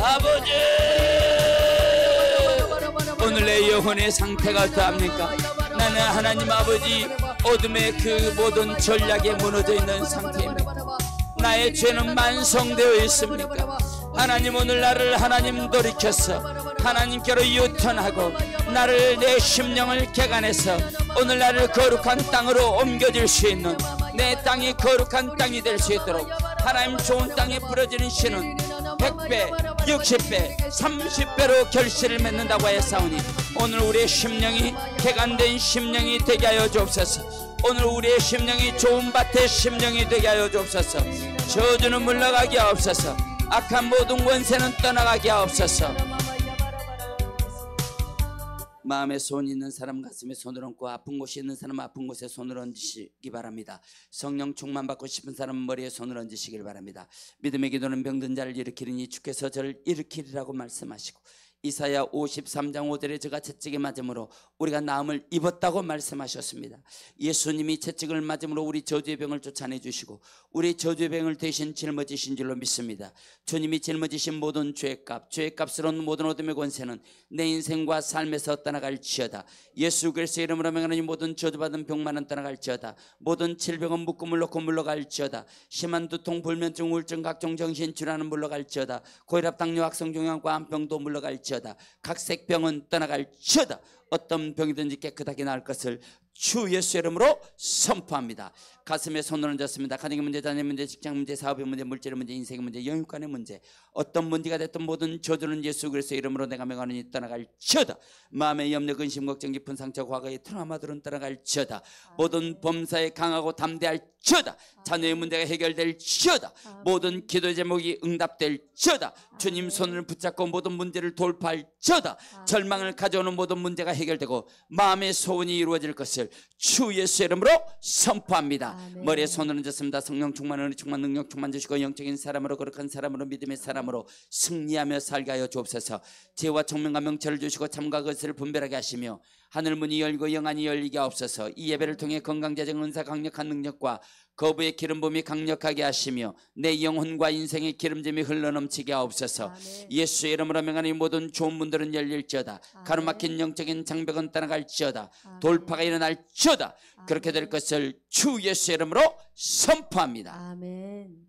아버지, 오늘 내 영혼의 상태가 어떠합니까? 나는 하나님 아버지 어둠의 그 모든 전략에 무너져 있는 상태입니다. 나의 죄는 만성되어 있습니까? 하나님, 오늘 나를 하나님 돌이켜서 하나님께로 유턴하고 나를, 내 심령을 개간해서 오늘 나를 거룩한 땅으로 옮겨질 수 있는, 내 땅이 거룩한 땅이 될 수 있도록 하나님 좋은 땅에 부러지는 씨는 100배, 60배, 30배로 결실을 맺는다고 하였사오니 오늘 우리의 심령이 개간된 심령이 되게 하여 주옵소서. 오늘 우리의 심령이 좋은 밭의 심령이 되게 하여 주옵소서. 저주는 물러가게 하옵소서. 악한 모든 권세는 떠나가게 하옵소서. 마음에 손이 있는 사람 가슴에 손을 얹고, 아픈 곳이 있는 사람 아픈 곳에 손을 얹으시기 바랍니다. 성령 충만 받고 싶은 사람은 머리에 손을 얹으시길 바랍니다. 믿음의 기도는 병든 자를 일으키리니 주께서 저를 일으키리라고 말씀하시고, 이사야 53장 5절에 저가 채찍에 맞음으로 우리가 나음을 입었다고 말씀하셨습니다. 예수님이 채찍을 맞음으로 우리 저주의 병을 쫓아내 주시고 우리 저주의 병을 대신 짊어지신 줄로 믿습니다. 주님이 짊어지신 모든 죄값스러운 모든 어둠의 권세는 내 인생과 삶에서 떠나갈지어다. 예수 그리스도의 이름으로 명하노니 모든 저주받은 병만은 떠나갈지어다. 모든 질병은 묶음을 놓고 물러갈지어다. 심한 두통, 불면증, 우울증, 각종 정신질환은 물러갈지어다. 고혈압, 당뇨, 악성 종양과 암병도 물러갈지어다. 각색병은 떠나갈지어다. 어떤 병이든지 깨끗하게 나을 것을 주 예수 이름으로 선포합니다. 가슴에 손을 얹었습니다. 가정의 문제, 자녀의 문제, 직장 문제, 사업의 문제, 물질의 문제, 인생의 문제, 영육간의 문제, 어떤 문제가 됐든 모든 저주는 예수 그리스도의 이름으로 내가 명하노니 떠나갈지어다. 마음의 염려, 근심, 걱정, 깊은 상처, 과거의 트라우마들은 떠나갈지어다. 모든 범사에 강하고 담대할지어다. 자녀의 문제가 해결될지어다. 모든 기도 제목이 응답될지어다. 주님 손을 붙잡고 모든 문제를 돌파할지어다. 절망을 가져오는 모든 문제가 해결되고 마음의 소원이 이루어질 것을 주 예수 이름으로 선포합니다. 아멘. 머리에 손을 얹었습니다. 성령 충만, 은혜 충만, 능력 충만 주시고 영적인 사람으로, 거룩한 사람으로, 믿음의 사람으로 승리하며 살게 하여 주옵소서. 지혜와 총명과 명철을 주시고 참과 것을 분별하게 하시며 하늘 문이 열고 영안이 열리게 하옵소서. 이 예배를 통해 건강재정, 은사, 강력한 능력과 거부의 기름 부음이 강력하게 하시며 내 영혼과 인생의 기름짐이 흘러넘치게 하옵소서. 아멘. 예수의 이름으로 명하니 모든 좋은 문들은 열릴지어다. 가로막힌 영적인 장벽은 떠나갈지어다. 돌파가 일어날지어다. 그렇게 될 것을 주 예수의 이름으로 선포합니다. 아멘.